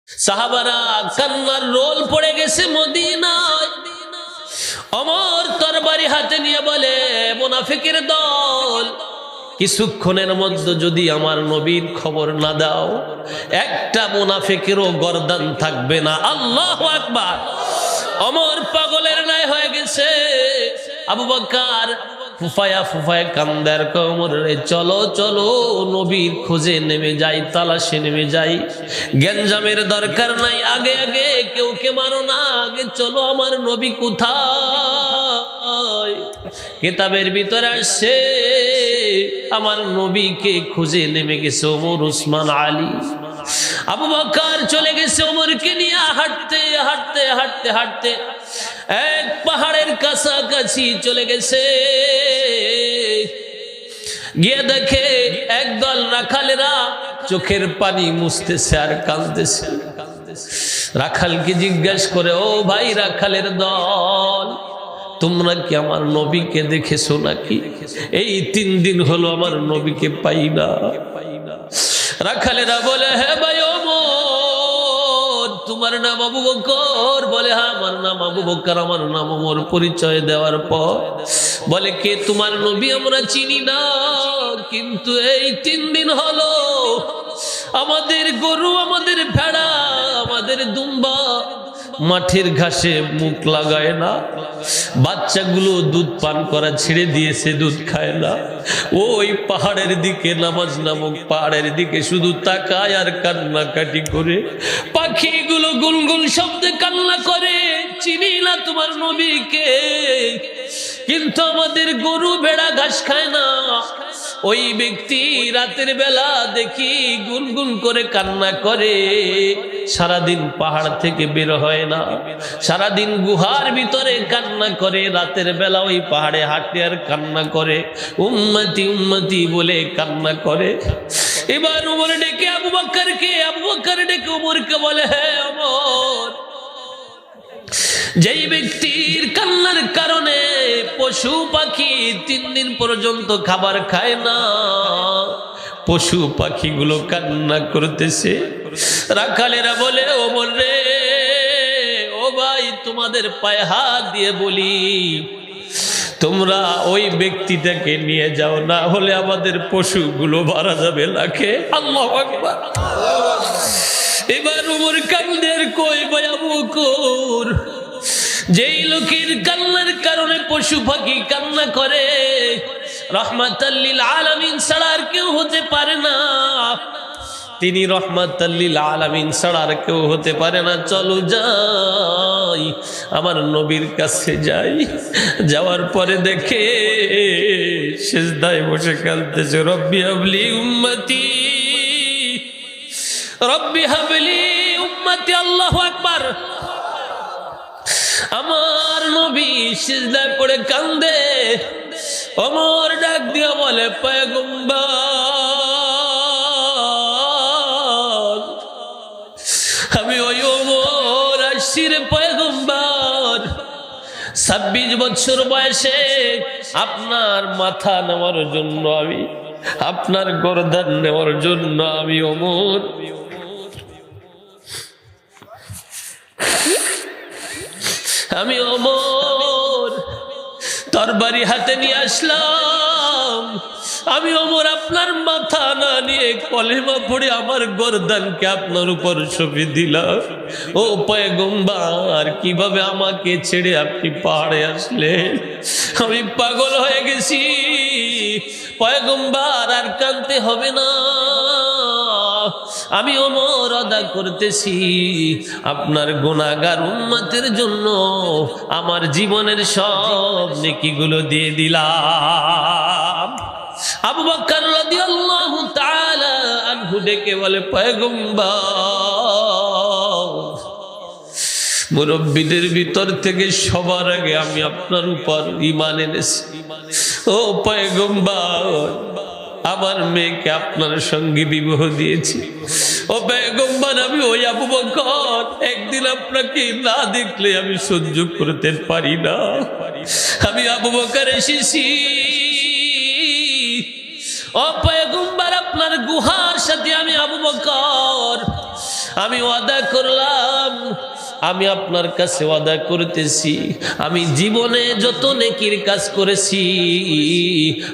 সাহাবারা কান্নার রোল পড়ে গেছে মদিনায়। ওমর তরবারি হাতে নিয়ে বলে, মুনাফিকের দল, কিছুক্ষণের মধ্যে যদি আমার নবীর খবর না দাও, একটা মুনাফিকেরও গর্দান থাকবে না। আল্লাহু আকবার। ওমর পাগলের ন্যায় হয়ে গেছে। আবু বকর ফুফায়া ফুফায়া কান্দার কোমর রে, চলো চলো নবীর খোঁজে নেমে যাই, তালাশে নেমে যাই। গেঞ্জামের দরকার নাই, আগে আগে কেউ কে মারো না, আগে চলো আমার নবী কোথায়। কিতাবের ভিতরে আসছে আমার নবীকে খুঁজে নেমে গেছে ওমর, উসমান, আলী। আবু বকর চলে গেছে ওমরকে নিয়ে হাঁটতে হাঁটতে হাঁটতে হাঁটতে এক পাহাড়ের কাছাকাছি চলে গেছে। গিয়ে দেখে একদল রাখালেরা চোখের পানি মুছতেছে আর কাঁদতেছে। রাখালকে জিজ্ঞাসা করে, ও ভাই রাখালের দল, তোমরা কি আমার নবীকে দেখেছো নাকি? এই 3 দিন হলো আমার নবীকে পাই না। রাখালেরা বলে, হ্যাঁ ভাই ওমর, তোমার নাম আবু বকর? বলে, হ্যাঁ আমার নাম আবু বকর, আমার নাম ওমর। পরিচয় দেওয়ার পর বলে, কে তোমার নবী? আমরা চিনি না, কিন্তু এই 3 দিন হলো আমাদের গরু, আমাদের ভেড়া, আমাদের দুম্বা মাঠের ঘাসে মুখ লাগায় না, বাচ্চাগুলো দুধ পান করা ছেড়ে দিয়েছে, দুধ খায় না। ওই পাহাড়ের দিকে, নামাজ নামক পাহাড়ের দিকে শুধু তাকায় আর কান্নাকাটি করে। পাখিগুলো গুলগুল শব্দে কান্না করে, চিনি না তোমার নবীকে, কিন্তু আমাদের গরু ভেড়া ঘাস খায় না। ওই ব্যক্তি রাতের বেলা দেখি গুনগুন করে কান্না করে, সারাদিন পাহাড় থেকে বের হয় না, সারাদিন গুহার ভিতরে কান্না করে, রাতের বেলা ওই পাহাড়ে হাঁটে আর কান্না করে, উম্মতি উম্মতি বলে কান্না করে। এবার ওমর ডেকে আবু বকরকে, আবু বকর ডেকে ওমরকে বলে, হ্যাঁ ওমর, যেই ব্যক্তির কান্নার কারণে পশু পাখি 3 দিন পর্যন্ত খাবার খায় না, পশু পাখিগুলো কান্না করতেছে। রাখালেরা বলে, ওমর রে, ও ভাই, তোমাদের পায়ে হাত দিয়ে বলি, তোমরা ওই ব্যক্তিটাকে নিয়ে যাও, না হলে আমাদের পশুগুলো মারা যাবে লাখে। আল্লাহু আকবার। এবার ওমর কান্দের, কই ভাই আবু বকর, যেই লোকের কান্নার কারণে পশু পাখি কান্না করে, রাহমাতাল লিল আলামিন ছাড়া আর কেউ হতে পারে না, তিনি রাহমাতাল লিল আলামিন ছাড়া আর কেউ হতে পারে না। চলো যাই, আমার নবীর কাছে যাই। যাওয়ার পরে দেখে সিজদায় বসে কাঁদতেছে, রব্বি হাবলি উম্মতি, রব্বি হাবলি উম্মতি। আল্লাহু আকবার। আমার নবী সিজদায় পড়ে কান্দে। ওমর ডাক দিয়া বলে, পয়গম্বর, আমি ওই ওমর আসছি রে পয়গম্বর। 26 বছর বয়সে আপনার মাথা নেওয়ার জন্য, আমি আপনার গর্দান নেওয়ার জন্য আমি ওমর, আমি ওমর তরবারি হাতে নিয়ে আসলাম। আমি ওমর আপনার মাথা না নিয়ে কলেমা পড়ে আমার গর্দানকে আপনার উপর সঁপে দিলাম। ও পয়গম্বর, কিভাবে আমাকে ছেড়ে আপনি পাহাড়ে আসলেন? আমি পাগল হয়ে গেছি পয়গম্বর, আর কাঁদতে হবে না, আমি ওমর আদা করতেছি আপনার গুনাহগার উম্মতের জন্য আমার জীবনের সব নেকিগুলো দিয়ে দিলাম। আবু বকর রাদিয়াল্লাহু তাআলা আনহু ডেকে বলে, পয়গম্বর, মুরব্বিদের ভিতর থেকে সবার আগে আমি আপনার উপর ঈমান এনেছি। ও পয়গম্বর, আমার মেয়েকে আপনার সঙ্গে বিবাহ দিয়েছি। ও পয়গম্বর, আমি ওই আবু বকর, একদিন আপনাকে না দেখলে আমি সহ্য করতে পারি না। আমি আবু বকর এসেছি। ও পয়গম্বর, আপনার গুহার সাথে আমি আবু বকর আমি ওয়াদা করলাম, আমি আপনার কাছে ওয়াদা করতেছি, আমি জীবনে যত নেকির কাজ করেছি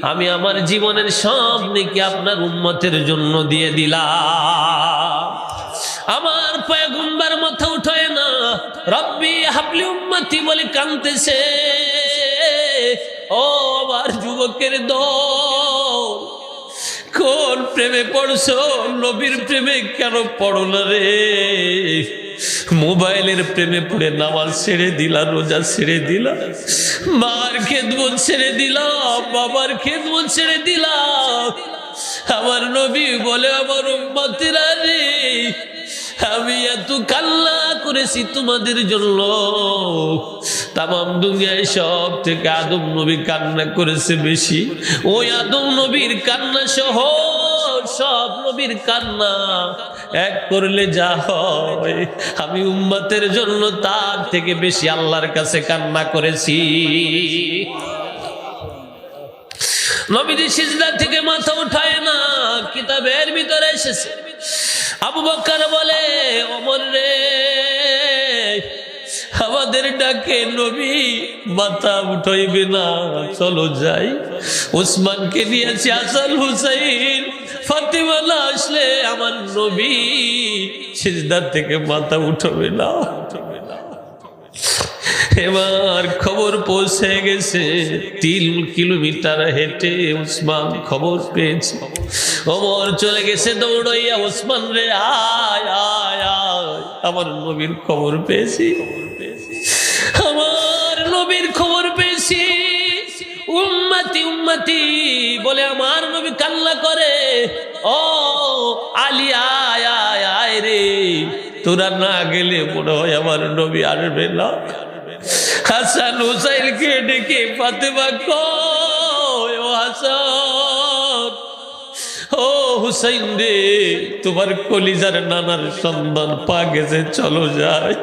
আমি আমার জীবনের সব নেকি আপনার উম্মতের জন্য দিয়ে দিলাম। আমার পয়গম্বর মাথা উঠায় না, রব্বি হাবলি উম্মতি বলে কাঁদতেছে। ও আমার যুবকের দল, কোন প্রেমে পড়ছো? নবীর প্রেমে কেন পড়ো না রে? মোবাইলের প্রেমে পড়ে নামাজ ছেড়ে দিলা, রোজা ছেড়ে দিলা, মার খেদমত ছেড়ে দিলা, বাবার খেদমত ছেড়ে দিলা। আমার নবী বলে, আমার উম্মতেরা রে, আমি এত কান্না করেছি তোমাদের জন্য, তামাম দুনিয়ায় সব থেকে আদম নবী কান্না করেছে বেশি। ওই আদম নবীর কান্না সহ সব নবীর কান্না এক করলে যা হয়, আমি উম্মতের জন্য তার থেকে বেশি আল্লাহর কাছে কান্না করেছি। নবীজি সিজদা থেকে মাথা উঠায় না, কিতাবের ভিতরে এসেছে। আবু বকর বলে, ওমর রে, আমাদের ডাকে নবী মাথা উঠাইবে না, চলো যাই। ওসমানকে নিয়েছি, হাসান হুসাইন ফাতিমা না আসলে আমার নবী সিজদা থেকে মাথা উঠাবে না। এবার খবর পৌঁছে গেছে, 3 কিলোমিটার হেঁটে উসমান খবর পেয়েছে। ওমর চলে গেছে দৌড়াইয়া, ওসমান রে আয় আয় আয়, আমার নবীর খবর পেয়েছি, আমার নবীর খবর পেয়েছি। উম্মতি উম্মতি বলে আমার নবী কান্না করে। ও আলী আয় আয় আয় রে, তোরা না গেলে মনে হয় আমার নবী আসবে না। হাসান হুসাইনকে ডেকে ফাতেমা কয়, ও হাসান, ও হুসাইন রে, তোমার কলিজার নানার সন্তান পা গেছে, চলো যাই।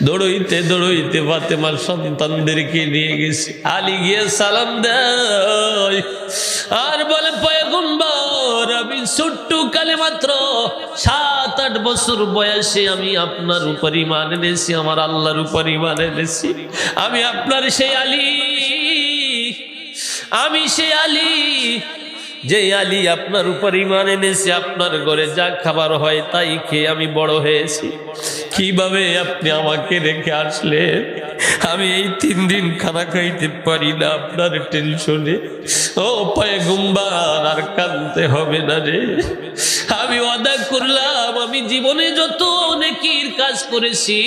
দৌড়ইতে দৌড়ইতে ফাতেমার সন্তানদেরকে নিয়ে গেছে। আলী গিয়ে সালাম দেয় আর বলে, পয়গম্বর, আমি ছোট্ট কালে মাত্র 7-8 বছর বয়সে আমি আপনার উপর ঈমান এনেছি, আমার আল্লাহর উপর ঈমান এনেছি। আমি আপনার সেই আলী, আমি সেই আলী, যে আলী আপনার উপর ঈমান এনেছি, আপনার ঘরে যা খাবার হয় তাই খেয়ে আমি বড় হয়েছি। কিভাবে আপনি আমাকে রেখে আসলেন? আমি এই 3 দিন খানা খাইতে পারি না আপনার টেনশনে। ও পয়গম্বর, আর কাঁদতে হবে না রে, আমি ওয়াদা করলাম, আমি জীবনে যত নেকির কাজ করেছি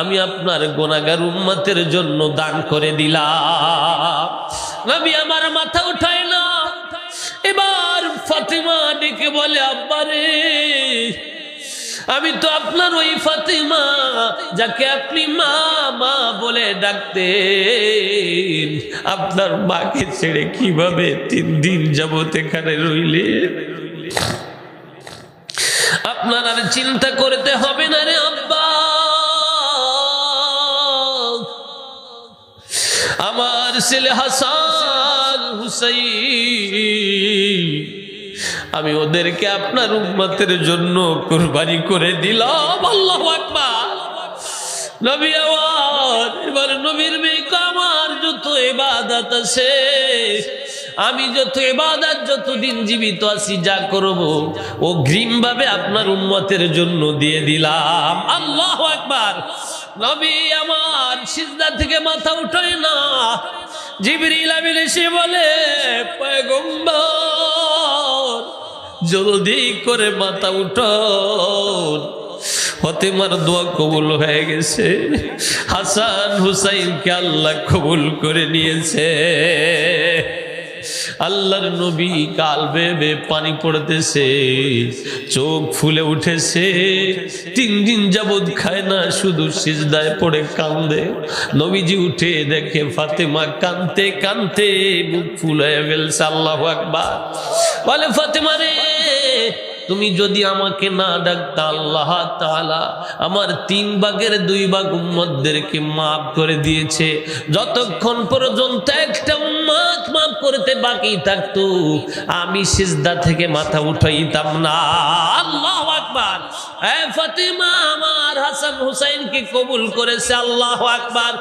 আমি আপনার গুনাহগার উম্মতের জন্য দান করে দিলাম। নবী আমার মাথা উঠায় না। এবার ফাতিমা ডেকে বলে, আব্বা রে, আমি তো আপনার ওই ফাতিমা যাকে আপনি মা মা বলে ডাকতেন, আপনার মাকে ছেড়ে কিভাবে 3 দিন যাবত এখানে রইলেন? আপনার আর চিন্তা করতে হবে না রে আব্বা, আমার ছেলে হাসান হুসাইন, আমি ওদেরকে আপনার উম্মতের জন্য কুরবানি করে দিলাম। আল্লাহু আকবার। নবী আমার, এবার নবীর মেয়ে, আমার যত ইবাদত আছে, আমি যত ইবাদত, যতদিন জীবিত আছি যা করব অগ্রিম ভাবে আপনার উম্মতের জন্য দিয়ে দিলাম। আল্লাহু আকবার। নবী আমার সিজদা থেকে মাথা উঠায় না। জিবরিল আমিন এসে বলে, পয়গম্বর, জলদি করে মাথা উঠান, ফাতেমার দোয়া কবুল হয়ে গেছে, হাসান হুসাইনকে আল্লাহ কবুল করে নিয়েছে। আল্লাহর নবী কাল বেয়ে পানি পড়তেছে, চোখ ফুলে উঠেছে। 3 দিন যাবত খায় না, শুধু সিজদায় পড়ে কান্দে। নবীজি উঠে দেখে ফাতেমা কানতে কানতে মুখ ফুলে ফেলছে। আল্লাহু আকবার। বলে, ফাতেমা রে, তুমি যদি আমাকে না ডাকতা আল্লাহ তাআলা আমার 3 ভাগের 2 ভাগ উম্মতদেরকে মাফ করে দিয়েছে। যতক্ষণ পর্যন্ত একটা উম্মত মাফ করতে বাকি থাকতো আমি সিজদা থেকে মাথা উঠাইতাম না। আল্লাহু আকবার। ফাতিমা আমার হাসান হুসাইনকে কবুল করেছে। আল্লাহু আকবার।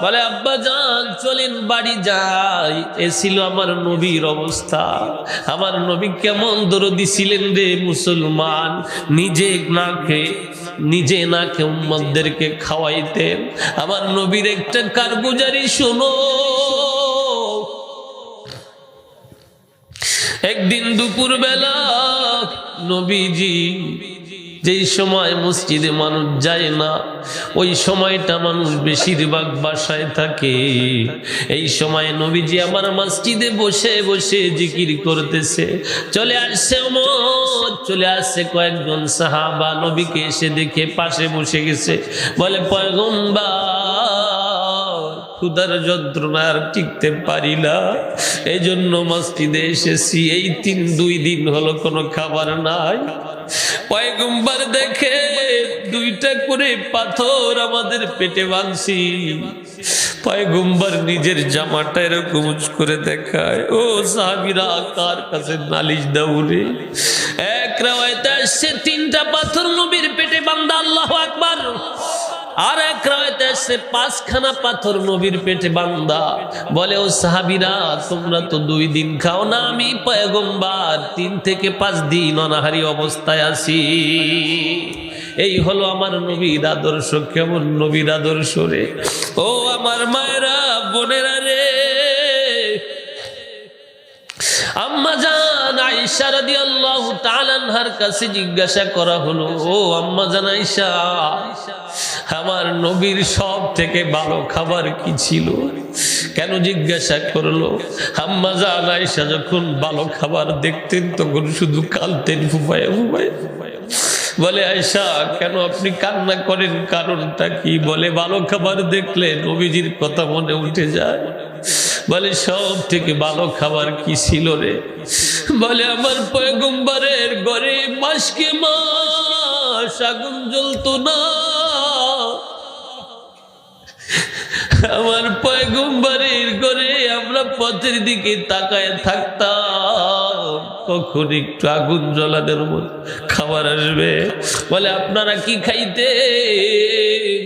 বলে আব্বা জান চলেন বাড়ি যাই। এ ছিল আমার নবীর অবস্থা। আমার নবী কেমন দরদি ছিলেন রে মুসলমান। নিজে না খেয়ে উম্মতদেরকে খাওয়াইতেন। আমার নবীর একটা কারগুজারি শোনো। একদিন দুপুর বেলা নবীজি যেই সময় মসজিদে মানুষ যায় না ওই সময়টা মানুষ বেশিরভাগ বাসায় থাকে। এই সময় নবীজি আমার মসজিদে বসে বসে জিকির করতেছে। চলে আসছে কয়েকজন সাহাবা। নবীকে এসে দেখে পাশে বসে গেছে। বলে পয়গম্বর ক্ষুধার যন্ত্রণা আর টিকতে পারি না, এই জন্য মসজিদে এসেছি। এই 2 দিন হলো কোনো খাবার নাই। পয়গম্বর দেখে 2টা করে পাথর আমাদের পেটে বাঁধছি। পয়গম্বর নিজের জামাটা এরকম উঁচ করে দেখায়। ও সাহাবীরা কার কাছে নালিশ দাও রে। এক রাওয়ায়াতে আসছে 3টা পাথর নবীর পেটে বাঁধা। আল্লাহু আকবার। আর এক রাওয়ায়াতে আসছে 5খানা পাথর নবীর পেটে বাঁধা। বলে ও সাহাবীরা তোমরা তো 2 দিন খাও না, আমি পয়গম্বর 3 থেকে 5 দিন অনাহারী অবস্থায় আছি। এই হলো আমার নবীর আদর্শ। কেমন নবীর আদর্শ রে। ও আমার মায়েরা বোনেরা রে, আম্মা জান আয়েশা রাদিয়াল্লাহু তাআলা আনহার কাছে জিজ্ঞাসা করা হলো, ও আম্মা জান আয়েশা আমার নবীর সব থেকে ভালো খাবার কি ছিল? কেন জিজ্ঞাসা করলো? আম্মা জান আয়েশা যখন ভালো খাবার দেখতেন তখন শুধু কাঁদতেন ফুফায়া ফুফায়া। বলে আয়েশা কেন আপনি কান্না করেন, কারণটা কি? বলে ভালো খাবার দেখলে নবীজির কথা মনে উঠে যায়। বলে সব থেকে ভালো খাবার কি ছিল রে? বলে আমার পয়গম্বরের ঘরে মাসকে মাস আগুন জ্বলতো না। আমার পয়গম্বরের ঘরে আমরা পথের দিকে তাকায় থাকতাম, কখন একটু আগুন জ্বলানোর মতো খাবার আসবে। বলে আপনারা কি খাইতেন?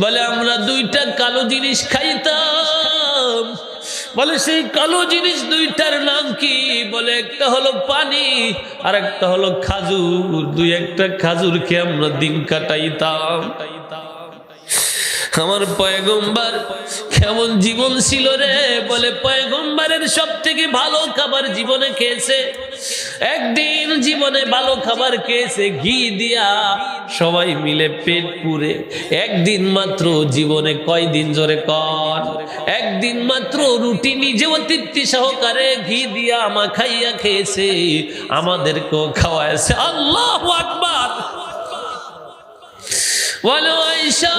বলে আমরা 2টা কালো জিনিস খাইতাম। বলে সেই কালো জিনিস 2টার নাম কি? বলে একটা হলো পানি আর একটা হলো খাজুর। 2-1টা খাজুর খেয়ে আমরা দিন কাটাইতাম। আমার পয়গম্বর কেমন জীবন ছিল রে। বলে পয়গম্বরের সব থেকে ভালো খাবার জীবনে খেয়েছে। একদিন জীবনে ভালো খাবার খেয়েছে ঘি দিয়া সবাই মিলে পেট পুরে। একদিন মাত্র জীবনে কয়দিন জোরে কর? একদিন মাত্র রুটি নিজে অতিথি সহকারে ঘি দিয়া মাখাইয়া খেয়েছে, আমাদেরকেও খাওয়াইছে। আল্লাহু আকবার। বলো আয়েশা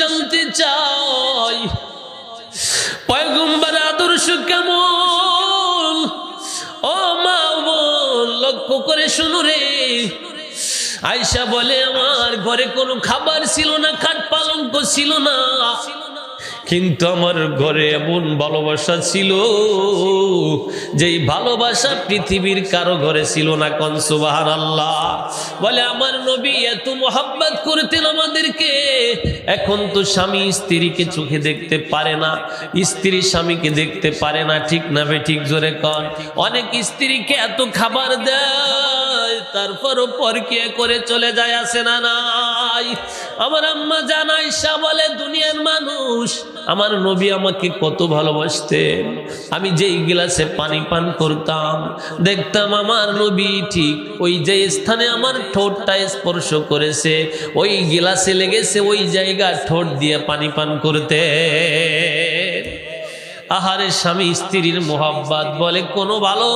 জানতে চাই পয়গম্বর আদর্শ কেমন? ও মা বোন লক্ষ্য করে শুনো রে। আয়েশা বলে আমার ঘরে কোনো খাবার ছিল না, খাট পালঙ্ক ছিল না, কিন্তু আমার ঘরে এমন ভালোবাসা ছিল যেই ভালোবাসা পৃথিবীর কারো ঘরে ছিল না। কোন সুবহানাল্লাহ। বলে আমার নবী এত মোহাব্বত করতেন আমাদেরকে। এখন তো স্বামী স্ত্রীকে চোখে দেখতে পারে না, স্ত্রী স্বামীকে দেখতে পারে না, ঠিক না বে ঠিক জোরে কর। অনেক স্ত্রীকে এত খাবার দেয় তারপরও পরকিয়া করে চলে যায়, আছে না নাই? আমার আম্মা জান আয়েশা বলে দুনিয়ার মানুষ আমার নবী আমাকে কত ভালোবাসতেন। আমি যেই গ্লাসে পানি পান করতাম দেখতাম আমার নবী ঠিক ওই যে স্থানে আমার ঠোঁটটা স্পর্শ করেছে ওই গ্লাসে লেগেছে, ওই জায়গা ঠোঁট দিয়ে পানি পান করতে। আহারে স্বামী স্ত্রীর মোহাব্বত বলে কোনো ভালো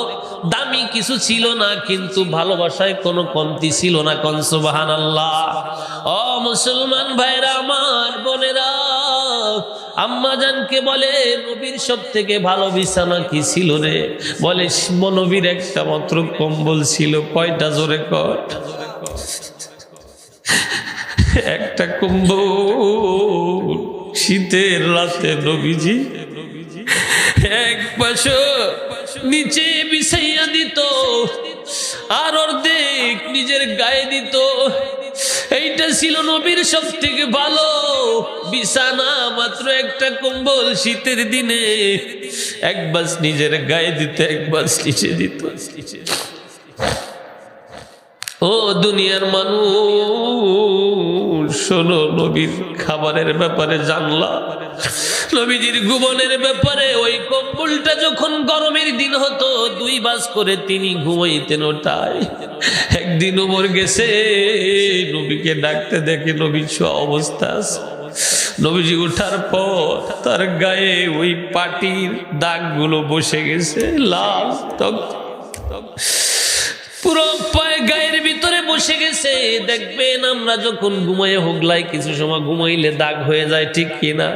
দামি কিছু ছিল না, কিন্তু ভালোবাসায় কোনো কমতি ছিল না। কোন সুবহানাল্লাহ। ও মুসলমান ভাইরা আমার বোনেরা, আম্মা জানকে বলে নবীর সব থেকে ভালো বিছানা কি ছিল রে? বলে নবীর একটা মাত্র কম্বল ছিল। কয়টা? জোরে কর। একটা কম্বল। শীতের রাতে নবীজি এক পাশে নিচে বিছাইয়া দিত, আর অর্ধেক নিজের গায়ে দিত। এইটা ছিল নবীর সব থেকে ভালো বিছানা। মাত্র একটা কম্বল, শীতের দিনে এক বাস নিজের গায়ে দিত, এক বাস নিচে দিত। ও দুনিয়ার মানুষ, শোনো, নবীর খাবারের ব্যাপারে জানলা, নবীজির ঘুমনের ব্যাপারে। ওই কম্বলটা যখন গরমের দিন হতো 2 বাস করে তিনি ঘুমাইতেন ওটাই। একদিন ওমর গেছে, নবীকে ডাকতে দেখে নবীর অবস্থা আছে। নবীজি ওঠার পর তার গায়ে ওই পাটির দাগগুলো বসে গেছে, লাল তক পুরো পায়ে গায়ের ভিতরে বসে গেছে। দেখবেন আমরা যখন ঘুমাই হোগলাই কিছু সময় ঘুমাইলে দাগ হয়ে যায়, ঠিক কিনা?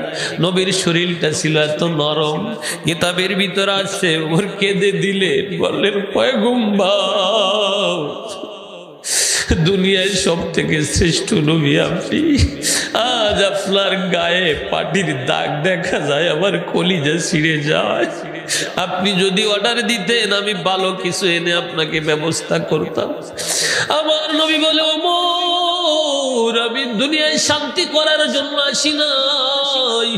নবীর শরীরটা ছিল এত নরম। কিতাবের ভিতরে আছে ওর কেঁদে দিলে বললেন পয়গম্বর, দুনিয়ায় সব থেকে শ্রেষ্ঠ নবী আপনি। আজ আপনার গায়ে পাটির দাগ দেখা যায়, আমার কলিজা ছিঁড়ে যায়। আপনি যদি অর্ডার দিতেন আমি ভালো কিছু এনে আপনাকে ব্যবস্থা করতাম। আমার নবী বলে ওমর, আমি দুনিয়ায় শান্তি করার জন্য আসি নাই,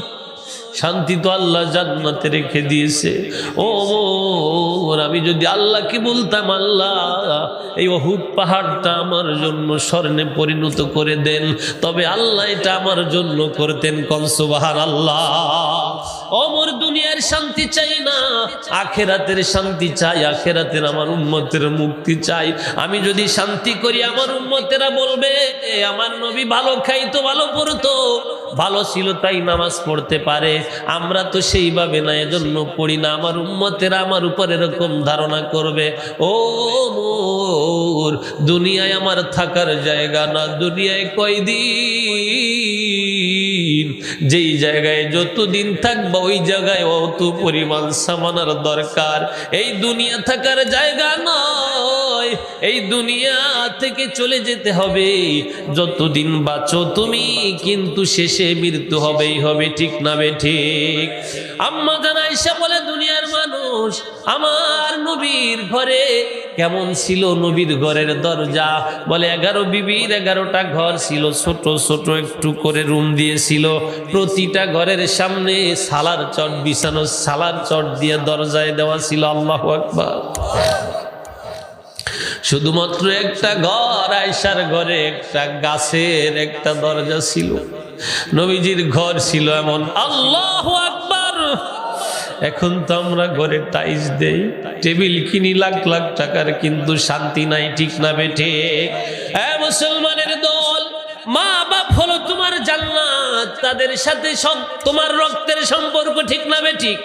শান্তি তো আল্লাহ জান্নাতে রেখে দিয়েছে। ও আমি যদি আল্লাহকে বলতাম আল্লাহ এই উহুদ পাহাড়টা আমার জন্য স্বর্ণে পরিণত করে দেন, তবে আল্লাহ এটা আমার জন্য করতেন। কোন সুবহানাল্লাহ। ওমর দুনিয়ার শান্তি চাই না, আখিরাতের শান্তি চাই। আখিরাতের আমার উম্মতের মুক্তি চাই। আমি যদি শান্তি করি আমার উম্মতেরা বলবে আমার নবী ভালো খাইতো, ভালো পড়তো, ভালো ছিল তাই নামাজ পড়তে পারে। আমরা তো সেইভাবে না, এজন্য পড়ি না। আমার উম্মতেরা আমার উপর এরকম ধারণা করবে। ও মোর, দুনিয়ায় আমার থাকার জায়গা না। দুনিয়ায় কয়দিন, যেই জায়গায় যতদিন থাকবা ওই জায়গায় অত পরিমাণ সামানার দরকার। এই দুনিয়া থাকার জায়গা নয়, এই দুনিয়া থেকে চলে যেতে হবে। যতদিন বাঁচো তুমি, কিন্তু শেষে মৃত্যু হবেই হবে, ঠিক না বে ঠিক? আম্মা জান আয়েশা বলে দুনিয়ার মানুষ, আমার নবীর ঘরে কেমন ছিল? নবীর ঘরের দরজা বলে 11 বিবির 11টা ঘর ছিল, ছোট ছোট একটু করে রুম দিয়েছিল। প্রতিটা ঘরের সামনে সালার চট বিছানো, সালার চট দিয়ে দরজায় দেওয়া ছিল। আল্লাহু আকবার। শুধুমাত্র একটা ঘর, আয়েশার ঘরে একটা গাছের একটা দরজা ছিল। নবীজির ঘর ছিল এমন। আল্লাহু আকবার। এখন তো আমরা ঘরে টাইলস দেই, টেবিল কিনি লাখ লাখ টাকার, কিন্তু শান্তি নাই, ঠিক না বেঠে? মুসলমানের দল, মা বাপ হলো তোমার জান্নাত, তাদের সাথে সব তোমার রক্তের সম্পর্ক, ঠিক না বেঠিক?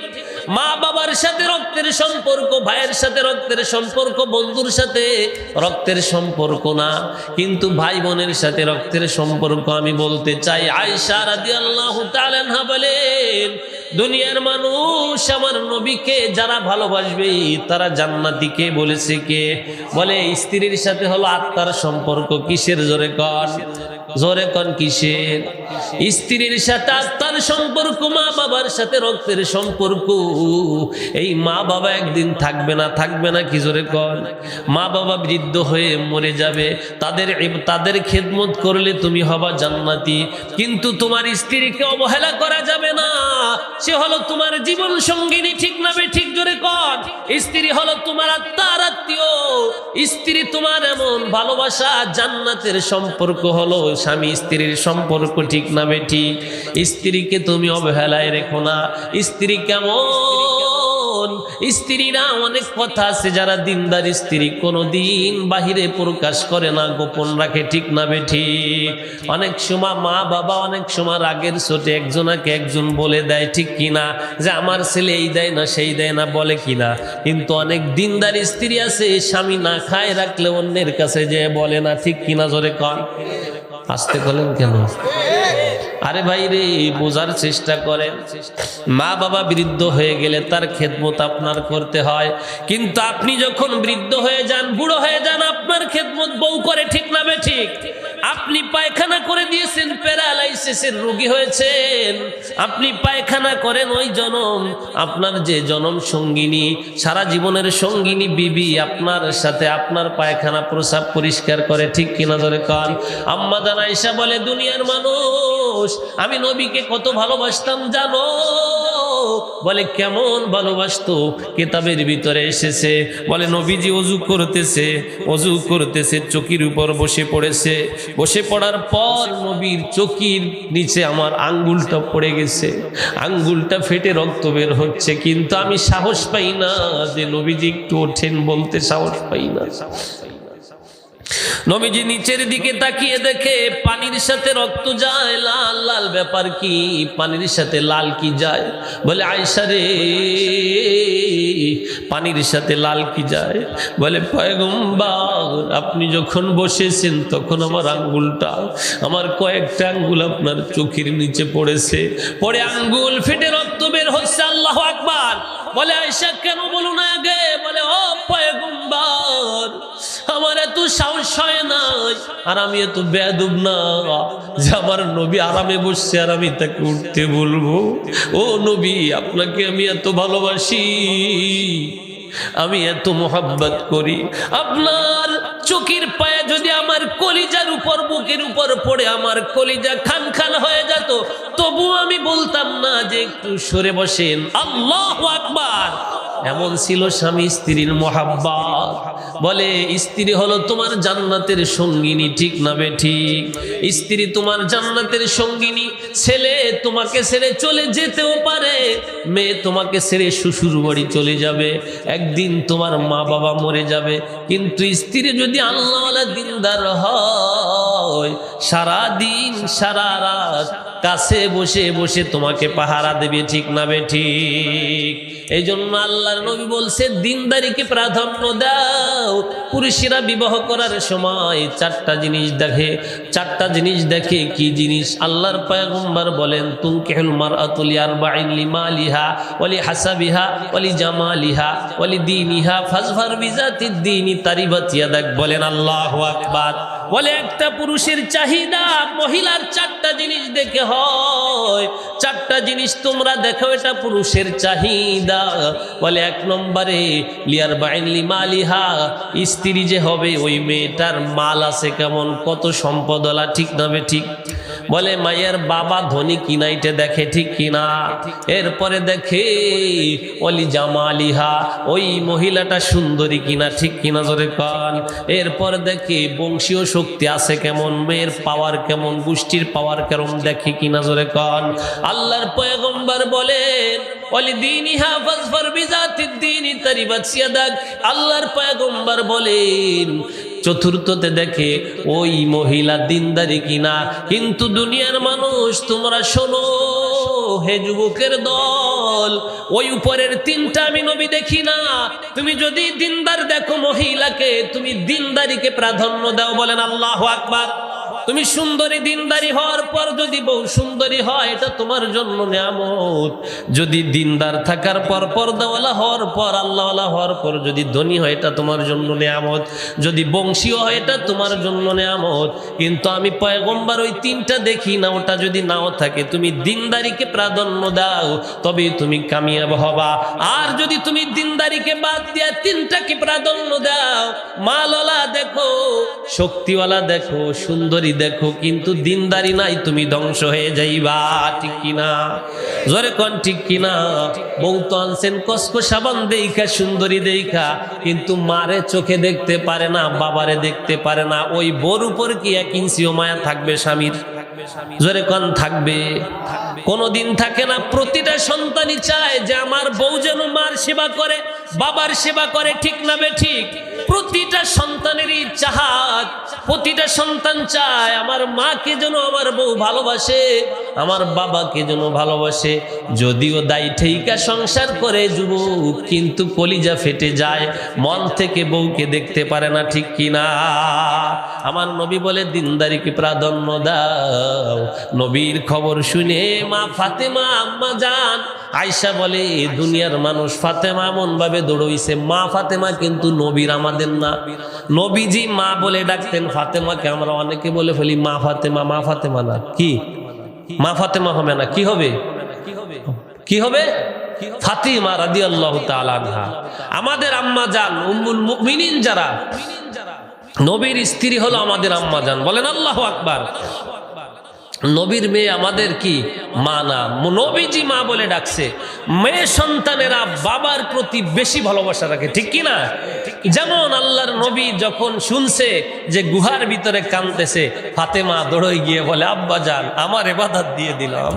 মা বাবার সাথে রক্তের সম্পর্ক, ভাইয়ের সাথে রক্তের সম্পর্ক, বন্ধুর সাথে রক্তের সম্পর্ক না, কিন্তু ভাই বোনের সাথে রক্তের সম্পর্ক। আমি বলতে চাই, আয়েশা রাদিয়াল্লাহু তাআলা আনহা বলেন দুনিয়ার মানুষ আমার নবীকে যারা ভালোবাসবে তারা জান্নাতি। কে বলেছে? কে বলে? স্ত্রীর সাথে হলো আত্মার সম্পর্ক। কিসের? জোরে কন, জোরে কন, কিসের? স্ত্রীর সাথে আত্মার সম্পর্ক, মা বাবার সাথে রক্তের সম্পর্ক। এই মা বাবা একদিন থাকবে না, থাকবে না, কি জোরে কন? মা বাবা বৃদ্ধ হয়ে মরে যাবে, তাদের খেদমত করলে তুমি হবা জান্নাতি। কিন্তু তোমার স্ত্রীকে অবহেলা করা যাবে না, সে হলো তোমার জীবন সঙ্গিনী, ঠিক না বে ঠিক? জোরে কন। স্ত্রী হলো তোমার আত্মার আত্মীয়, স্ত্রী তোমার এমন ভালোবাসা। জান্নাতের সম্পর্ক হলো স্বামী স্ত্রীর সম্পর্ক, ঠিক না বে ঠিক? স্ত্রীকে তুমি অবহেলায় রেখো না। স্ত্রী কেমন? স্ত্রীরা অনেক কথা আছে, যারা দিনদার স্ত্রী কোনোদিন বাহিরে প্রকাশ করে না, গোপন রাখে, ঠিক না বে ঠিক? অনেক সময় মা বাবা অনেক সময় রাগের চোটে একজনাকে একজন বলে দেয়, ঠিক কিনা? যে আমার ছেলে এই দেয় না সেই দেয় না, বলে কিনা? কিন্তু অনেক দিনদার স্ত্রী আছে, স্বামী না খায় রাখলে অন্যের কাছে যে বলে না, ঠিক কিনা? জোরে কন। আসতে বলেন কেন? আরে ভাই রে, বোঝার চেষ্টা করেন। মা বাবা বৃদ্ধ হয়ে গেলে তার খেদমত আপনার করতে হয়, কিন্তু আপনি যখন বৃদ্ধ হয়ে যান, বুড়ো হয়ে যান, আপনার খেদমত বউ করে, ঠিক না বে ঠিক? আপনি পায়খানা করে দিয়েছেন, প্যারালাইসিসের রোগী হয়েছেন, আপনি পায়খানা করেন ওই জনম, আপনার যে জনম সঙ্গিনী, সারা জীবনের সঙ্গিনী বিবি আপনার সাথে আপনার পায়খানা প্রসাব পরিষ্কার করে, ঠিক কিনা জোরে কান? আম্মা জান আয়েশা বলে, দুনিয়ার মানুষ আমি নবীকে কত ভালোবাসতাম জানো? বলে কেমন ভালোবাসতো? কিতাবের ভিতরে এসেছে, বলে নবীজি অজু করতেছে, চকির উপর বসে পড়েছে, বসে পড়ার পর নবীর চকির নিচে আমার আঙ্গুলটা পড়ে গেছে, আঙ্গুলটা ফেটে রক্ত বের হচ্ছে, কিন্তু আমি সাহস পাই না যে নবীজি একটু ওঠেন, বলতে সাহস পাই না। নবীজি নিচের দিকে তাকিয়ে দেখে পানির সাথে রক্ত যায়, লাল লাল, ব্যাপার কি? পানির সাথে লাল কি যায়? বলে আয়েশা রে, পানির সাথে লাল কি যায়? বলে পয়গম্বর, আপনি যখন বসেছেন তখন আমার আঙ্গুলটা, আমার কয়েকটা আঙ্গুল আপনার চোখের নিচে পড়েছে, পড়ে আঙ্গুল ফেটে রক্ত বের হচ্ছে। আল্লাহু আকবার। বলে আয়েশা কেন বলো না আগে? বলে ও পয়গম্বর, আমার এত সাহস হয় না, আর আমি এত বেয়াদব না যে আমার নবী আরামে বসছে আর আমি তাকে উঠতে বলবো। ও নবী, আপনাকে আমি এত ভালোবাসি, আমি এত মোহাব্বত করি, আপনার চোখের পায়ে যদি আমার কলিজার উপর, বুকের উপর পড়ে আমার কলিজা খান খান হয়ে যেত, তবু আমি বলতাম না যে একটু সরে বসেন। আল্লাহু আকবার। এমন ছিল স্বামী স্ত্রীর মোহাব্বত। বলে স্ত্রী হলো তোমার জান্নাতের সঙ্গিনী, ঠিক না বে ঠিক? স্ত্রী তোমার জান্নাতের সঙ্গিনী। ছেলে তোমাকে ছেড়ে চলে যেতেও পারে, মেয়ে তোমাকে ছেড়ে শ্বশুর বাড়ি চলে যাবে, একদিন তোমার মা বাবা মরে যাবে, কিন্তু স্ত্রী যদি আল্লাহওয়ালা দিনদার হয়, সারা দিন সারা রাত কাছে বসে বসে তোমাকে পাহারা দেবে, ঠিক না বে ঠিক? এই জন্য আল্লাহর নবী বলছে, দিনদারিকে প্রাধান্য দাও। পুরুষেরা বিবাহ করার সময় চারটা জিনিস দেখে, চারটা জিনিস দেখে। কি জিনিস? আল্লাহর পয়গম্বর বলেন, তুনকিহুল মারআতু লিআরবাইন, লিমালিহা ওয়া লিহাসাবিহা ওয়া লিজামালিহা ওয়া লিদীনিহা ফাজফার বিযাতিদ দীনি তারিবাত ইয়াদাক। বলেন আল্লাহু আকবার। বলে একটা পুরুষের চাহিদা মহিলার চারটা জিনিস দেখে হয়, চারটা জিনিস তোমরা দেখো, এটা পুরুষের চাহিদা। বলে এক নম্বরে লিআরবাইন লিমালিহা, স্ত্রী যে হবে ওই মেয়েটার মাল আছে কেমন, কত সম্পদওয়ালা, ঠিক না বে ঠিক? বলে মায়ের বাবা ধনী কিনা এটা দেখে, ঠিক কিনা? এরপরে দেখে ওলি জামালিহা, ওই মহিলাটা সুন্দরী কিনা, ঠিক কিনা জোরে কান? এরপর দেখে বংশীয় শক্তি আছে কেমন, মেয়ের পাওয়ার কেমন, গোষ্ঠীর পাওয়ার কেমন, দেখে কিনা জোরে কান? আল্লাহর পয়গম্বর বলেন, ওলি দীনিহা ফাজফার বিযাতিদ দীনি তারিবাত ইয়াদাক। আল্লাহর পয়গম্বর বলেন, চতুর্থতে দেখে ওই মহিলা দিনদারি কিনা। কিন্তু দুনিয়ার মানুষ তোমরা শোনো, হে যুবকের দল, ওই উপরের তিনটা আমি নবী দেখি না। তুমি যদি দিনদার দেখো মহিলাকে, তুমি দিনদারিকে প্রাধান্য দাও। বলেন আল্লাহু আকবার। তুমি সুন্দরী দিনদারি হওয়ার পর যদি বউ সুন্দরী হয়, এটা তোমার জন্য নিয়ামত। যদি দিনদার থাকার পর, পর্দাওয়ালা হওয়ার পর, আল্লাহওয়ালা হওয়ার পর যদি ধনী হয়, এটা তোমার জন্য নিয়ামত। যদি বংশীয় হয়, এটা তোমার জন্য নিয়ামত। কিন্তু আমি পয়গম্বর ওই তিনটা দেখি না। ওটা যদি নাও থাকে, তুমি দিনদারিকে প্রাধান্য দাও, তবে তুমি কামিয়াব হবা। আর যদি তুমি দিনদারিকে বাদ দিয়া তিনটাকে প্রাধান্য দাও, মালওয়ালা দেখো, শক্তিওয়ালা দেখো, সুন্দরী দেখো, কিন্তু দিনদারি নাই, তুমি ধ্বংস হয়ে যাইবা, ঠিক কিনা? জোরে কোন ঠিক কিনা? বউ তো আনছেন কসকো সাবান দেইখা, সুন্দরী দেইখা, কিন্তু মারে চোখে দেখতে পারে না, বাবারে দেখতে পারে না। ওই বোর উপর কি 1 ইঞ্চিও মায়া থাকবে স্বামীর? জোরে কোন থাকবে? কোনদিন থাকে না। প্রতিটা সন্তানই চায় যে আমার বউ যেন মার সেবা করে, বাবার সেবা করে, ঠিক না বে ঠিক? প্রতিটা সন্তানেরই চাহাত, প্রতিটা সন্তান চায় আমার মাকে যেন আমার বউ ভালোবাসে, আমার বাবাকে যেন ভালোবাসে। যদিও দায়ী ঠেইকা সংসার করে যুবক, কিন্তু কলিজা ফেটে যায়, মন থেকে বউকে দেখতে পারে না, ঠিক কিনা? আমার নবী বলে দিনদারিকে প্রাধান্য দাও। নবীর খবর শুনে মা ফাতেমা আম্মা জান আয়েশা বলে, দুনিয়ার মানুষ ফাতেমা এমন ভাবে দৌড়ইছে, মা ফাতেমা কিন্তু নবীর আমাদের না। নবীজি মা বলে ডাকতেন ফাতেমাকে, আমরা অনেকে বলে ফেলি মা ফাতেমা। মা ফাতেমা না, কি মা ফাতেমা হবে না, কি হবে? কি হবে? ফাতিমা রাদিয়াল্লাহু তাআলা আনহা। আমাদের আম্মা জান উম্মুল মুমিনিন যারা, নবীর স্ত্রী হলো আমাদের আম্মা জান। বলেন আল্লাহু আকবার। নবীর মেয়ে আমাদের কি মা না? নবীজি মা বলে ডাকছে। মেয়ে সন্তানেরা বাবার প্রতি বেশি ভালোবাসা রাখে, ঠিক কি না? যেমন আল্লাহর নবী যখন শুনছে যে গুহার ভিতরে কাঁদতেছে, ফাতেমা দৌড়ে গিয়ে বলে, আব্বা জান আমার ইবাদত দিয়ে দিলাম,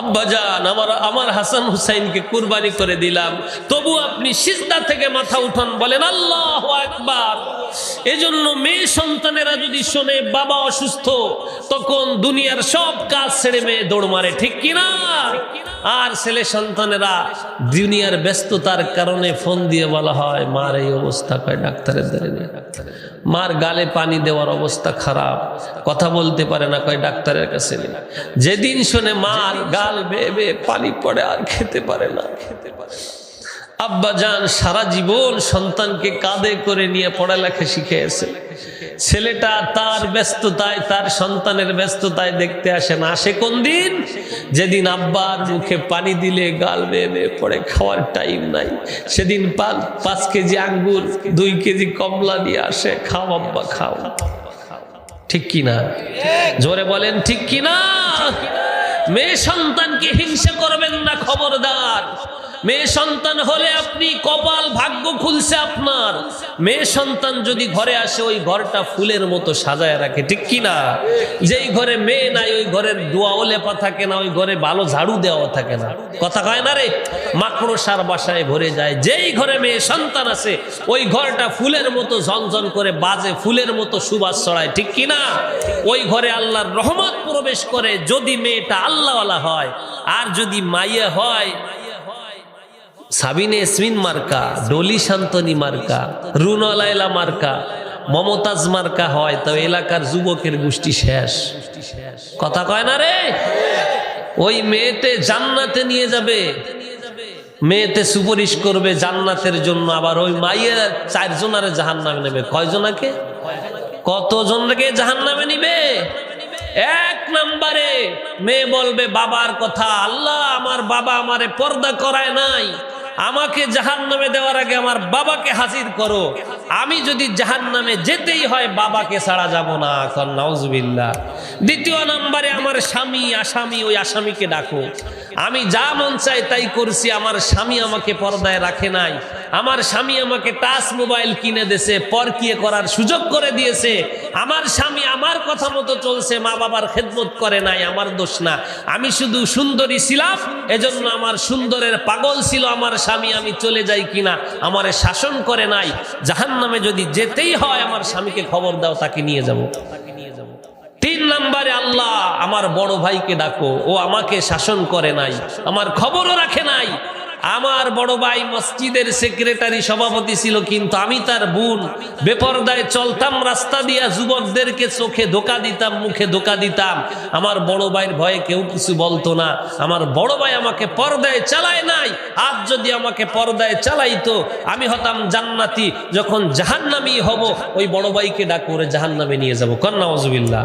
আব্বা জান আমার হাসান হুসাইনকে কুরবানি করে দিলাম, তবু আপনি সিজদা থেকে মাথা উঠান। বলেন আল্লাহু আকবার। এজন্য মেয়ে সন্তানেরা যদি শোনে বাবা অসুস্থ, তখন দুনিয়ার সব কাজ ছেড়ে মেয়ে দৌড় মারে, ঠিক কিনা? আর ছেলে সন্তানেরা দুনিয়ার ব্যস্ততার কারণে ফোন দিয়ে বলা হয় মার এই অবস্থা, কয় ডাক্তারের দ্বারে নিয়ে। মার গালে পানি দেওয়ার অবস্থা খারাপ, কথা বলতে পারে না, কয় ডাক্তারের কাছে নিয়ে। যেদিন শোনে মার গাল বেয়ে বেয়ে পানি পড়ে, আর খেতে পারে না। আব্বা জান সারা জীবন সন্তানকে কাঁধে করে নিয়ে পড়ালেখা শিখিয়েছে। ছেলেটা তার ব্যস্ততায়, তার সন্তানের ব্যস্ততায় দেখতে আসে না। আসে কোন দিন? যেদিন আব্বার মুখে পানি দিলে গাল বেয়ে বেয়ে পড়ে, খাওয়ার টাইম নাই, সেদিন 5 কেজি আঙ্গুর 2 কেজি কমলা নিয়ে আসে, খাও আব্বা খাও, ঠিক কিনা? জোরে বলেন ঠিক কিনা? মেয়ে সন্তানকে হিংসা করবেন না, খবরদার। মেয়ে সন্তান হলে আপনি কপাল, ভাগ্য খুলছে আপনার। মেয়ে সন্তান যদি ঘরে আসে, ওই ঘরটা ফুলের মতো সাজায় রাখে, ঠিক কিনা? যেই ঘরে মেয়ে নাই, ওই ঘরের দোয়াও লেপা থাকে না, ওই ঘরে ভালো ঝাড়ু দেওয়া থাকে না, কথা কয় না রে? মাকড়সার বাসায় ভরে যায়। যেই ঘরে মেয়ে সন্তান আছে, ওই ঘরটা ফুলের মতো ঝনঝন করে বাজে, ফুলের মতো সুবাস ছড়ায়, ঠিক কিনা? ওই ঘরে আল্লাহর রহমত প্রবেশ করে, যদি মেয়েটা আল্লাহওয়ালা হয়। আর যদি মাইয়া হয় সাবিনে ইয়াসমিন মার্কা, ডলি শান্তনী মার্কা, রুনা লায়লা মার্কা, মমতাজ মার্কা হয়, তো এলাকার যুবকের গোষ্ঠী শেষ, কথা কয় না রে? ওই মেয়েতে জান্নাতে নিয়ে যাবে, মেয়েতে সুপারিশ করবে জান্নাতের জন্য। আবার ওই মাইয়া 4 জনারে জাহান্নামে নেবে। কয়জনাকে? কতজনকে জাহান্নামে নিবে? 1 নম্বরে মেয়ে বলবে বাবার কথা, আল্লাহ আমার বাবা আমারে পর্দা করায় নাই, আমাকে জাহান্নামে দেওয়ার আগে আমার বাবাকে হাজির করো। আমি যদি জাহান্নামে যেতেই হয় বাবাকে ছাড়া যাব না। নাউজুবিল্লাহ। 2 নম্বরে আমার স্বামী আসামি, ওই আসামিকে ডাকো। আমি যা মন চাই তাই করছি, আমার স্বামী আমাকে পর্দায় রাখে নাই, আমার স্বামী আমাকে টাচ মোবাইল কিনে দিয়েছে, পরকিয়ে করার সুযোগ করে দিয়েছে, আমার স্বামী আমার কথা মতো চলছে, মা বাবার খেদমত করে নাই, আমার দোষ না। আমি শুধু সুন্দরী ছিলাম, এজন্য আমার সুন্দরের পাগল ছিল আমার স্বামী, আমি চলে যাই কিনা আমারে শাসন করে নাই। জাহান্নামে যদি যেতেই হয় আমার স্বামীকে খবর দাও, তাকে নিয়ে যাব। 3 নম্বরে আল্লাহ আমার বড় ভাইকে ডাকো, ও আমাকে শাসন করে নাই, আমার খবরও রাখে নাই। আমার বড় ভাই মসজিদের সেক্রেটারি সভাপতি ছিল, কিন্তু আমি তার বোন বেপরদায় চলতাম রাস্তা দিয়া, যুবকদেরকে চোখে ধোকা দিতাম, মুখে ধোকা দিতাম। আমার বড় ভাইয়ের ভয়ে কেউ কিছু বলতো না। আমার বড় ভাই আমাকে পর্দায় চালায় নাই। আজ যদি আমাকে পর্দায় চালাইতো, আমি হতাম জান্নাতি। যখন জাহান্নামী হব, ওই বড় ভাইকে ডাকো, ওরে জাহান্নামে নিয়ে যাবো। নাউজুবিল্লাহ।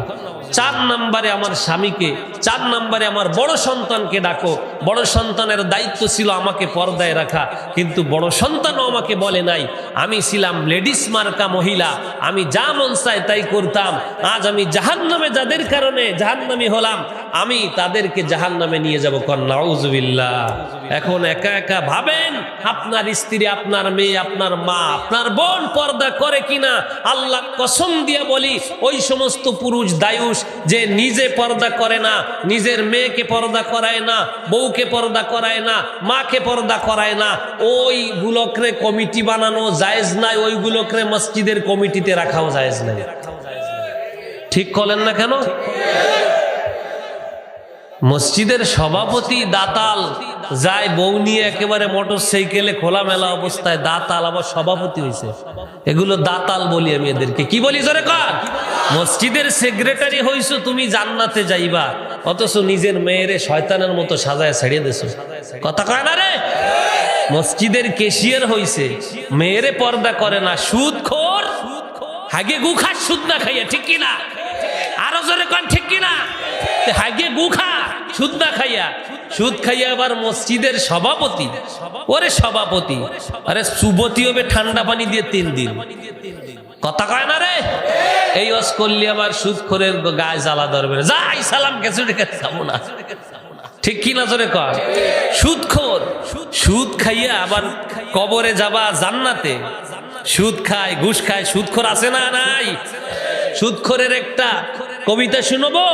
4 নম্বরে আমার স্বামীকে, 4 নম্বরে আমার বড় সন্তানকে ডাকো। বড় সন্তানের দায়িত্ব ছিল আমাকে পর্দায় রাখা, কিন্তু বড় সন্তানও আমাকে বলে নাই। আমি ছিলাম লেডিস মার্কা মহিলা, আমি যা মন চাই তাই করতাম। আজ আমি জাহান্নামে, যাদের কারণে জাহান্নামী হলাম, আমি তাদেরকে জাহান্নামে নিয়ে যাব। নাউজুবিল্লাহ। এখন একা একা ভাবেন, আপনার স্ত্রী, আপনার মেয়ে, আপনার মা, আপনার বোন পর্দা করে কিনা। আল্লাহ কসম দিয়ে বলি, ওই সমস্ত পুরুষ দায়ুষ যে নিজে পর্দা করে না, নিজের মেয়েকে পর্দা করায় না, বউকে পর্দা করায় না, মাকে পর্দা করায় না, ওইগুলোকে কমিটি বানানো জায়েজ নাই, ওইগুলোকে মসজিদের কমিটিতে রাখাও জায়েজ নাই। ঠিক করেন না কেন? মসজিদের সভাপতি দাতাল যায় বউ নিয়ে একেবারে মোটর সাইকেলে খোলামেলা অবস্থায়, দাতাল আবার সভাপতি হয়েছে। এগুলো দাতাল বলি আমি এদেরকে। কি বলি জোরে কর? মসজিদের সেক্রেটারি হইছো তুমি, জান্নাতে যাইবা, অথচ নিজের মেয়েরে শয়তানের মতো সাজায় ছাড়িয়ে দিছো। কথা কয় না রে? মসজিদের ক্যাশিয়ার হইছে, মেয়েরে পর্দা করে না, সুদখোর, হাগে গু খাস সুদ না খাইয়া, ঠিক কিনা? আরো জোরে কন ঠিক কিনা? হাগে গু খা সুদ না খাইয়া, সুদ খাইয়া আবার মসজিদের সভাপতি। ওরে সভাপতি, আরে সুবতি হবে ঠান্ডা পানি দিয়ে 3 দিন। কথা কয় না রে? এই ওয়াজ করলি আবার সুদখোরের গায়ে জ্বালা ধরবে, যাই সালাম কিছু রেখে যাবো না, ঠিক কিনা জোরে কর? সুদখোর, সুদ খাইয়া আবার কবরে যাবা জান্নাতে। সুদ খায়, ঘুষ খায়, সুদখোর আছে না নাই? সুদখোরের একটা কবিতা শুনবো।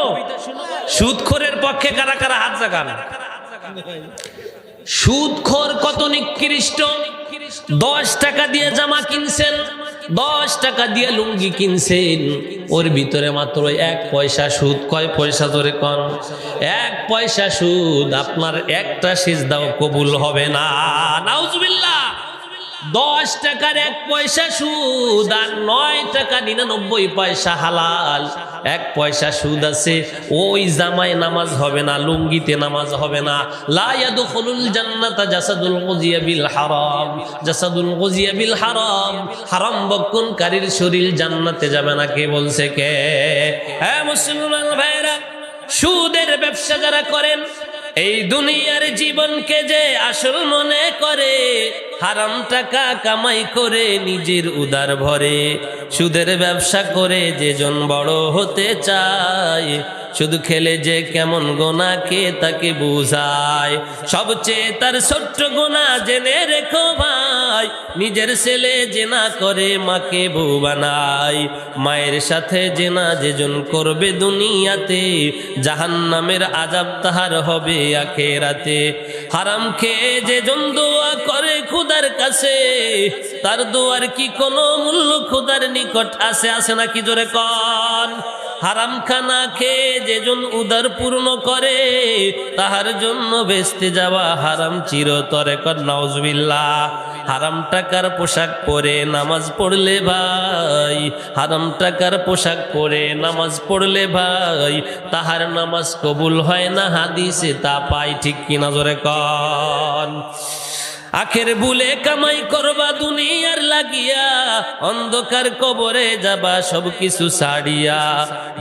সুদখোরের পক্ষে কারা কারা হাত জাগান? সুদখোর কত নিকৃষ্ট। 10 টাকা দিয়ে জামা কিনছেন, 10 টাকা দিয়ে লুঙ্গি কিনছেন, ওর ভিতরে মাত্র 1 পয়সা সুদ। কয় পয়সা ধরে কন? 1 পয়সা সুদ। আপনার একটা সিজদাও কবুল হবে না। নাউজুবিল্লাহ। 10 টাকার 1 পয়সা সুদ, আর 9 টাকা 99 পয়সা হালাল। 1 পয়সা সুদ আছে, ওই জামায় নামাজ হবে না, লুঙ্গিতে নামাজ হবে না। লা ইয়াদখুলুল জান্নাতা জাসাদুল গুজিয়া বিল হারাম, জাসাদুল গুজিয়া বিল হারাম। হারাম বক্ষণকারীর শরীর জান্নাতে যাবে না। কে বলছে? কে? হ্যাঁ মুসলমান ভাইরা, সুদের ব্যবসা যারা করেন, এই দুনিয়ার জীবনকে যে আসল মনে করে, হারাম টাকা কামাই করে নিজের উদার ভরে, সুদের ব্যবসা করে যেজন বড় হতে চায়, শুধু খেলে যে কেমন গোনা কে তাকে বুঝায়। সবচেয়ে তার ছোট্ট গোনা জেনে রেখো ভাই, নিজের ছেলে জেনা করে মাকে বউ বানায়। মায়ের সাথে জেনা যেজন করবে দুনিয়াতে, জাহান্নামের আযাব তাহার হবে আখিরাতে। হারাম খেয়ে যেজন দোয়া করে খোদার কাছে, তার দোয়ার কি কোনো মূল্য খোদার নিকট আছে? আছে নাকি জোরে কন? হারাম খানা খেয়ে যেজন উদার পূর্ণ করে, তাহার জন্য বেস্তে যাওয়া হারাম চিরতরে। কর নাউজুবিল্লাহ। হারাম টাকার পোশাক পরে নামাজ পড়লে ভাই, হারাম টাকার পোশাক পরে নামাজ পড়লে ভাই, তাহার নামাজ কবুল হয় না, হাদিসে তা পাই। ঠিক কিনা জোরে কন? আখের ভুলে কামাই করবা দুনিয়ার লাগিয়া, অন্ধকার কবরে যাবা সব কিছু ছাড়িয়া।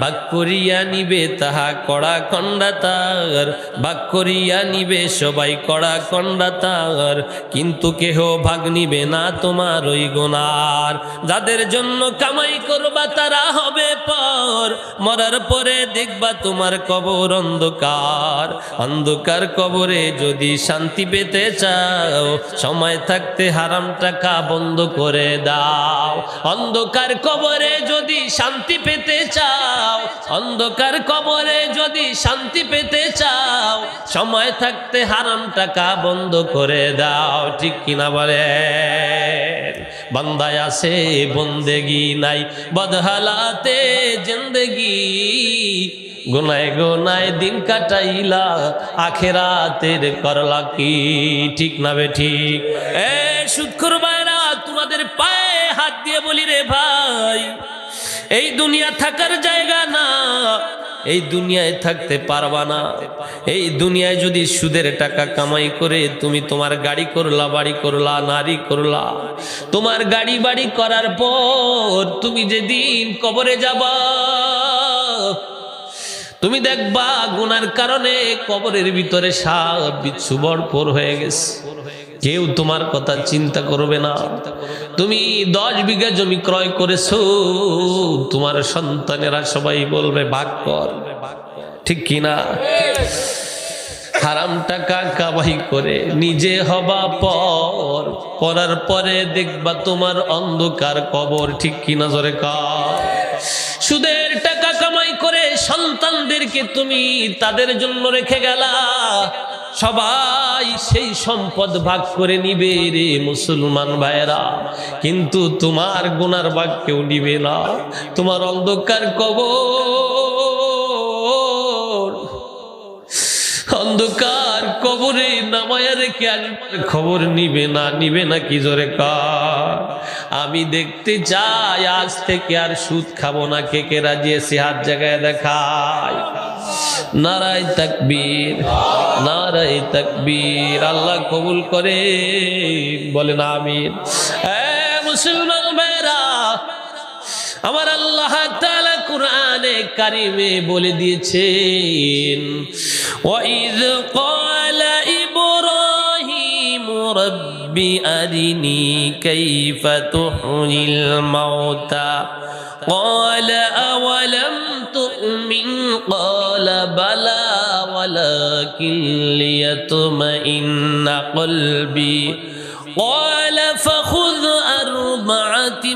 ভাগ করিয়া নিবে তাহা কড়া কন্ডা তার, ভাগ করিয়া নিবে সবাই কড়া কন্ডা তার, কিন্তু কেহ ভাগ নিবে না তোমার ওই গুনার। যাদের জন্য কামাই করবা তারা হবে পর, মরার পরে দেখবা তোমার কবর অন্ধকার। অন্ধকার কবরে যদি শান্তি পেতে চাও, সময় থাকতে হারাম টাকা বন্ধ করে দাও। অন্ধকার কবরে যদি শান্তি পেতে চাও, অন্ধকার কবরে যদি শান্তি পেতে চাও, সময় থাকতে হারাম টাকা বন্ধ করে দাও। ঠিক কিনা বলেন? বান্দায় আছে বন্দেগি নাই, বদহালাতে জিন্দেগি, গুনায় গুনায় দিন কাটাইলা, আখেরাতের করলা কি? ঠিক না বে ঠিক? এ সুদখোর ভাইরা, তোমাদের পায়ে হাত দিয়ে বলি রে ভাই, এই দুনিয়া থাকার জায়গা না, এই দুনিয়ায় থাকতে পারবা না। এই দুনিয়ায় যদি সুদের টাকা কামাই করে তুমি তোমার গাড়ি করলা, বাড়ি করলা, নারী করলা, তোমার গাড়ি বাড়ি করার পর তুমি যেদিন কবরে যাবা, তুমি দেখবা গুনার কারণে কবরের ভিতরে সাপ বিচ্ছু ভরপুর হয়ে গেছে। কেউ তোমার কথা চিন্তা করবে না। তুমি 10 বিঘা জমি ক্রয় করেছো, তোমার সন্তানেরা সবাই বলবে ভাগ কর। ঠিক কিনা? হারাম টাকা কামাই করে নিজে হবা পর, পড়ার পরে দেখবা তোমার অন্ধকার কবর। ঠিক কিনা জোরে কর? সুদের টাকা কামাই করে সন্তানদেরকে তুমি তাদের জন্য রেখে গেলা, সবাই সেই সম্পদ ভাগ করে নিবে রে মুসলমান ভাইরা, কিন্তু তোমার গুনার ভাগ কেউ নিবে না। তোমার অন্ধকার কবর অন্ধকার কবরে নামায়া রেখে আসবে, খবর নিবে না কি জোরে কার। আমি দেখতে চাই আজ থেকে আর সুদ খাবো না। কে কে রাজি আছে হাত জায়গায় দেখায়। নারায়ে তাকবীর, নারায়ে তাকবীর। আল্লাহ কবুল করে, বলেন আমিন। মুসলমান ভাইরা আমার, আল্লাহ তাআলা কুরআনে কারিমে বলে দিয়েছেন, ওয়াইয ক্বালা ইব্রাহিম রব্বি আরিনি কাইফা তুহয়িল মাউতা ক্বালা আওয়ালাম তু'মিন ক্বালা বালা ওয়ালাকিন লিয়াতমাইন্না কলবি قال فخذ أربعة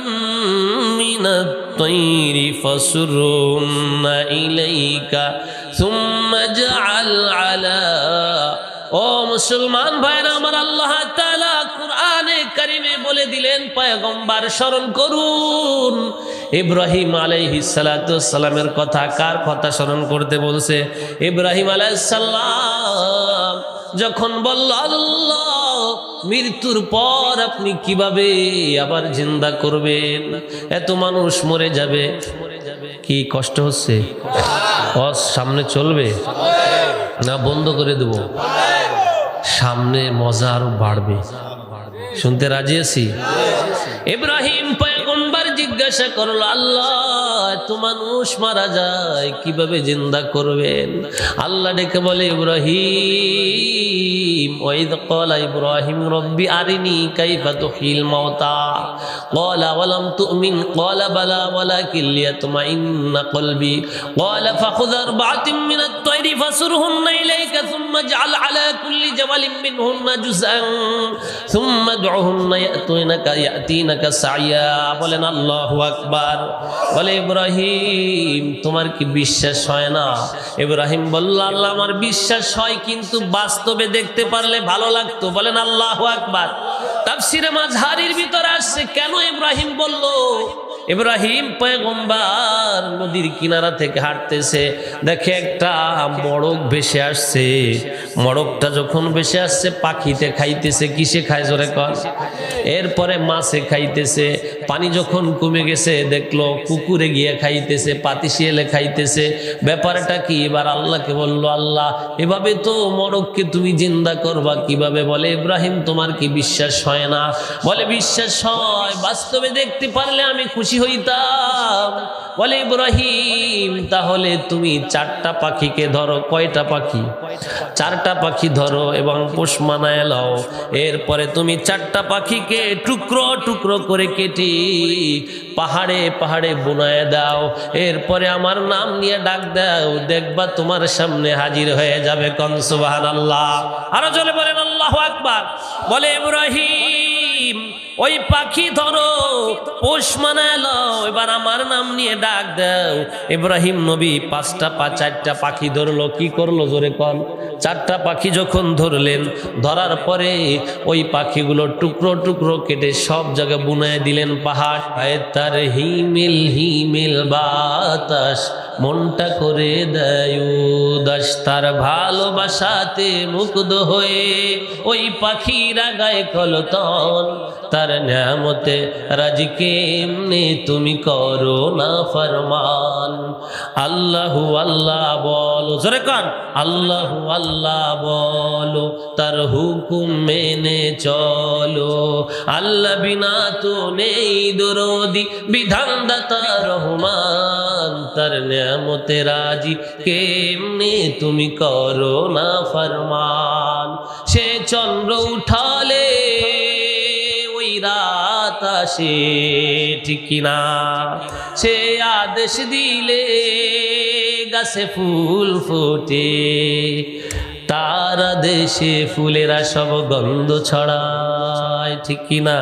من الطير فصرهن إليك ثم اجعل على ও মুসলমান ভাইরা আমার, আল্লাহ তাআলা কুরআনে কারিমে বলে দিলেন, পয়গম্বর স্মরণ করুন ইব্রাহিম আলাইহিস সালাতু ওয়াস সালামের কথা। কার কথা স্মরণ করতে বলছে? ইব্রাহিম আলাইহিস সালাম যখন বলল, আল্লাহ মৃত্যুর পর আপনি কিভাবে আবার জিন্দা করবেন? এত মানুষ মরে যাবে, কি কষ্ট হচ্ছে? সামনে চলবে না বন্ধ করে দেব? সামনে মজা আরো বাড়বে। শুনতে রাজি আছি? ইব্রাহিম পয়গম্বর জিজ্ঞাসা করলো, আল্লাহ এত মানুষ মারা যায় কিভাবে জিন্দা করবেন? আল্লাহ ডেকে বলে, ইব্রাহিম ওয়াইদ ক্বালা ইব্রাহিম রব্বি আরিনি কাইফা তুহয়িল মাউতা ক্বালা ওয়ালাম তুমিন ক্বালা বালা ওয়ালাকিন লিয়াতমাইন্না কলবি ক্বালা ফাখুয আরবা'আতিন মিনাত তায়রি ফাসুরহুন্না ইলাইকা সুম্মা ইজআল আলা কুল্লি জাবালিন মিনহুন্না জুজআন সুম্মা দু'হুন্না ইয়াতিনাকা সাইয়া। বলেন আল্লাহু আকবার। বলে, ইব্রাহিম তোমার কি বিশ্বাস হয় না? ইব্রাহিম বলল, আল্লাহ আমার বিশ্বাস হয়, কিন্তু বাস্তবে দেখতে পারলে ভালো লাগতো। বলেন আল্লাহু আকবার। তাফসীরে মাযহারির ভিতরে আসছে কেন ইব্রাহিম বলল। ইব্রাহিম পয়গম্বর নদীর কিনারা থেকে হাঁটতেছে, দেখে একটা মোড়ক ভেসে আসছে। মোড়কটা যখন ভেসে আসছে, পাখিতে খাইতেছে। কিসে খায় জোরে কর? এরপরে মাছে খাইতেছে। পানি যখন কমে গেছে, দেখলো পুকুরে গিয়ে খাইতেছে, পাতিশিয়ালে খাইতেছে। ব্যাপারটা কি? এবার আল্লাহকে বলল, আল্লাহ এভাবে তো মোড়ককে তুমি জিন্দা করবা কিভাবে? বলে, ইব্রাহিম তোমার কি বিশ্বাস হয় না? বলে, বিশ্বাস হয়, বাস্তবে দেখতে পারলে আমি খুশি হইতাম। বলে, ইব্রাহিম তাহলে তুমি 4টা পাখিকে ধরো। কয়টা পাখি? 4টা পাখি ধরো এবং পোষ মানায় লাও। এরপরে তুমি 4টা পাখিকে টুকরো টুকরো করে কেটে পাহাড়ে পাহাড়ে বুনায় দাও। এরপরে আমার নাম নিয়ে ডাক দাও, দেখবা তোমার সামনে হাজির হয়ে যাবে। কোন সুবহানাল্লাহ। আরো জোরে বলেন আল্লাহু আকবার। বলে, ইব্রাহিম ওই পাখি ধরো, পোষ মানায় লও, এবার আমার নাম নিয়ে ডাক দাও। ইব্রাহিম নবী 4টা পাখি ধরলো। কি করলো জোরে কন? 4টা পাখি যখন ধরলেন, ধরার পরে ওই পাখিগুলো টুকরো টুকরো কেটে সব জায়গায় বুনায় দিলেন পাহাড়। তার হিমিল হিমিল বাতাস মনটা করে দেয় উদাস, তার ভালোবাসাতে মুগ্ধ হয়ে ওই পাখিরা গায়ে কলতন। তার নিয়ামতে রাজি কেমনে তুমি করো না ফরমান। আল্লাহু আল্লাহ বলো, জোরে কান আল্লাহু আল্লাহ বলো, তার হুকুম মেনে চলো। আল্লাহ বিনা তো নেই দরদি, বিধানদাতা রহমান। তার নিয়ামতে রাজি কেমনে তুমি করো না ফরমান। সে চন্দ্র উঠালে ওই রাত আসে, ঠিক কিনা? সে আদেশ দিলে গাছে ফুল ফোটে, তার আদেশে ফুলেরা সব গন্ধ ছড়ায়, ঠিক কিনা?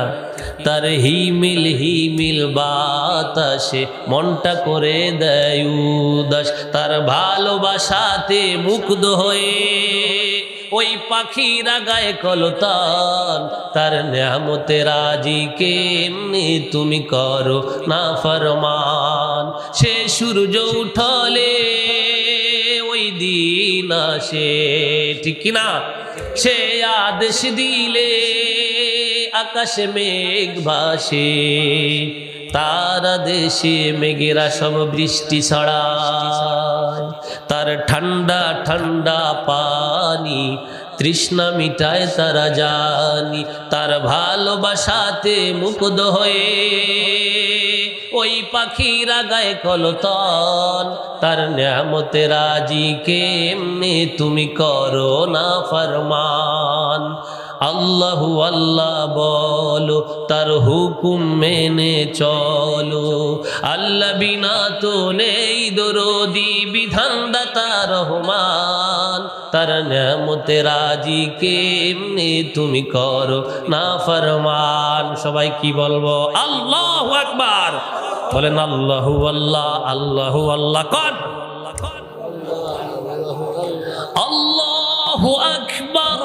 তার হিমিল হিমিল বাতাসে মনটা করে দেয় উদাস, তার ভালোবাসাতে মুগ্ধ হয়ে ওই পাখিরা গায়ে কলতান। তার নিয়ামতে রাজি কেমনে তুমি করো না ফরমান। সে সূর্য উঠলে ওই দিন আসে, ঠিক কিনা? সে আদেশ দিলে আকাশে মেঘ ভাসে, তার দেশে মেঘেরা সব বৃষ্টি ছড়ায়, তার ঠান্ডা ঠান্ডা পানি তৃষ্ণা মিটায় তারা জানি, তার ভালোবাসাতে মুগ্ধ হয়ে ওই পাখিরা গায়ে কলতান, তার নেয়ামতে রাজি কেমনে তুমি করো না ফরমান। আল্লাহু আল্লাহ বলো, তার হুকুম মেনে চলো, আল্লাহ বিনা তো নেই দরদি বিধানদাতা রহমান, তার নেয়ামতে রাজি কেমনে তুমি করো না ফরমান। সবাই কি বলবো? আল্লাহু আকবার বলেন। আল্লাহু আল্লাহ, আল্লাহু আল্লাহ কন, আল্লাহু আকবার।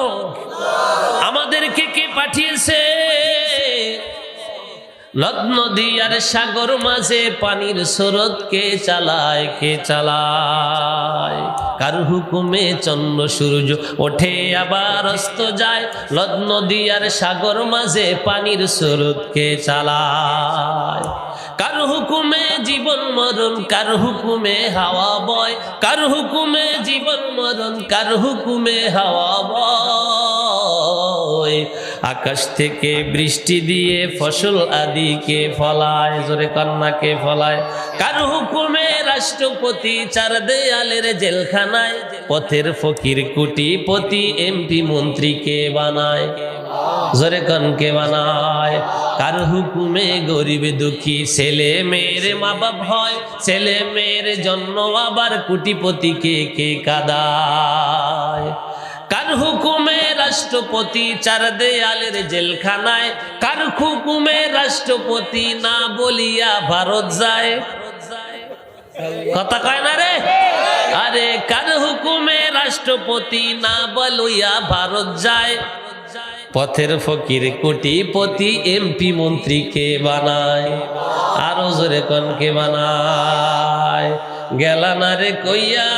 আমাদেরকে কে পাঠিয়েছে? নদ নদী আর সাগর মাঝে পানির স্রোত কে চালায়? কে চালায়? কার হুকুমে চন্দ্র সূর্য ওঠে আবার অস্ত যায়? নদ নদী আর সাগর মাঝে পানির স্রোত কে চালায়? কার হুকুমে জীবন মরণ, কার হুকুমে হাওয়া বয়, কার হুকুমে জীবন মরণ, কার হুকুমে হাওয়া বয়। আকাশ থেকে বৃষ্টি দিয়ে ফসল আদিকে ফলায়, জোরে কন্যাকে ফলায়। কার হুকুমে রাষ্ট্রপতি চার দেয়ালের জেলখানায় পথের ফকির কোটিপতি এমপি মন্ত্রীকে বানায়, জোরে কনকে বানায়। কার হুকুমে গরিব দুঃখী ছেলে মেয়ের মা বাপ হয়, ছেলে মেয়ের জন্য আবার কোটিপতিকে কে কাঁদায়। কার হুকুমে রাষ্ট্রপতি চার দেয়ালের জেলখানায়, কার হুকুমে রাষ্ট্রপতি না বলিয়া ভারত যায়? কথা কয় না রে? আরে কার হুকুমে রাষ্ট্রপতি না বলিয়া ভারত যায়? পথের ফকির কোটিপতি এমপি মন্ত্রীকে বানায়, আরো জোরে কনকে বানায়। গেলা না রে কইয়া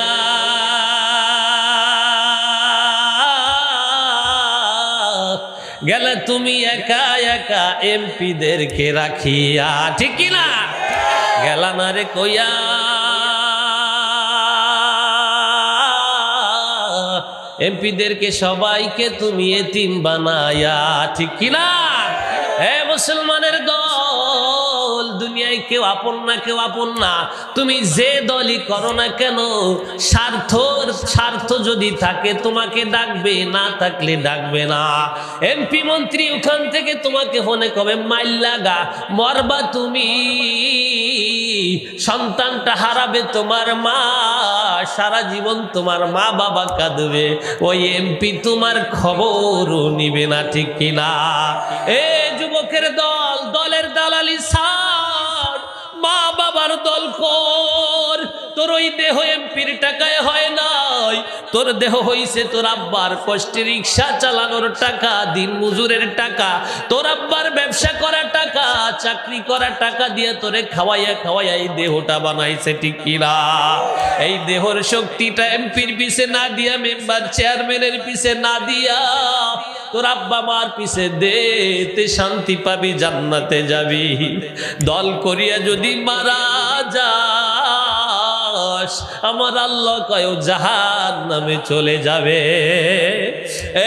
গেলে তুমি একা একা এমপিদেরকে রাখিয়া, ঠিক কিনা? গেলা না রে কইয়া এমপিদেরকে সবাইকে তুমি এতিম বানায়া, ঠিক কিনা? হে মুসলমানের দল, দুনিয়ায় কেউ আপন না, কেউ আপন না। তুমি যে দলই করো না কেন, স্বার্থ যদি থাকে তোমাকে ডাকবে, না থাকলে ডাকবে না। এমপি মন্ত্রী ওখান থেকে তোমাকে ফোনে কবে মাইল লাগা, মরবা তুমি, সন্তানটা হারাবে তোমার মা, সারা জীবন তোমার মা বাবা কাঁদবে, ওই এমপি তোমার খবরও নিবে না, ঠিক কিনা? এ যুবকের দল, দলের দালালি ছাড়, মা বাবার দল কর। তোর ওই দেহ এমপির টাকায় হয় নাই, তোর দেহ হইছে তোর আব্বার কষ্টে রিক্সা চালানোর টাকা, দিন মজুরের টাকা, তোর আব্বার ব্যবসা করা টাকা, চাকরি করা টাকা দিয়ে তোরে খাওয়াইয়া খাওয়াইয়া এই দেহটা বানাইছে, ঠিক কিনা? এই দেহর শক্তিটা এমপির পিছে না দিয়া, মেম্বার চেয়ারম্যানের পিছে না দিয়া, তোর আব্বা মার পিছে দেতে শান্তি পাবি, জান্নাতে যাবি। দল করিয়া যদি মারা যাস, আমার আল্লাহ কয় জাহান্নামে চলে যাবে।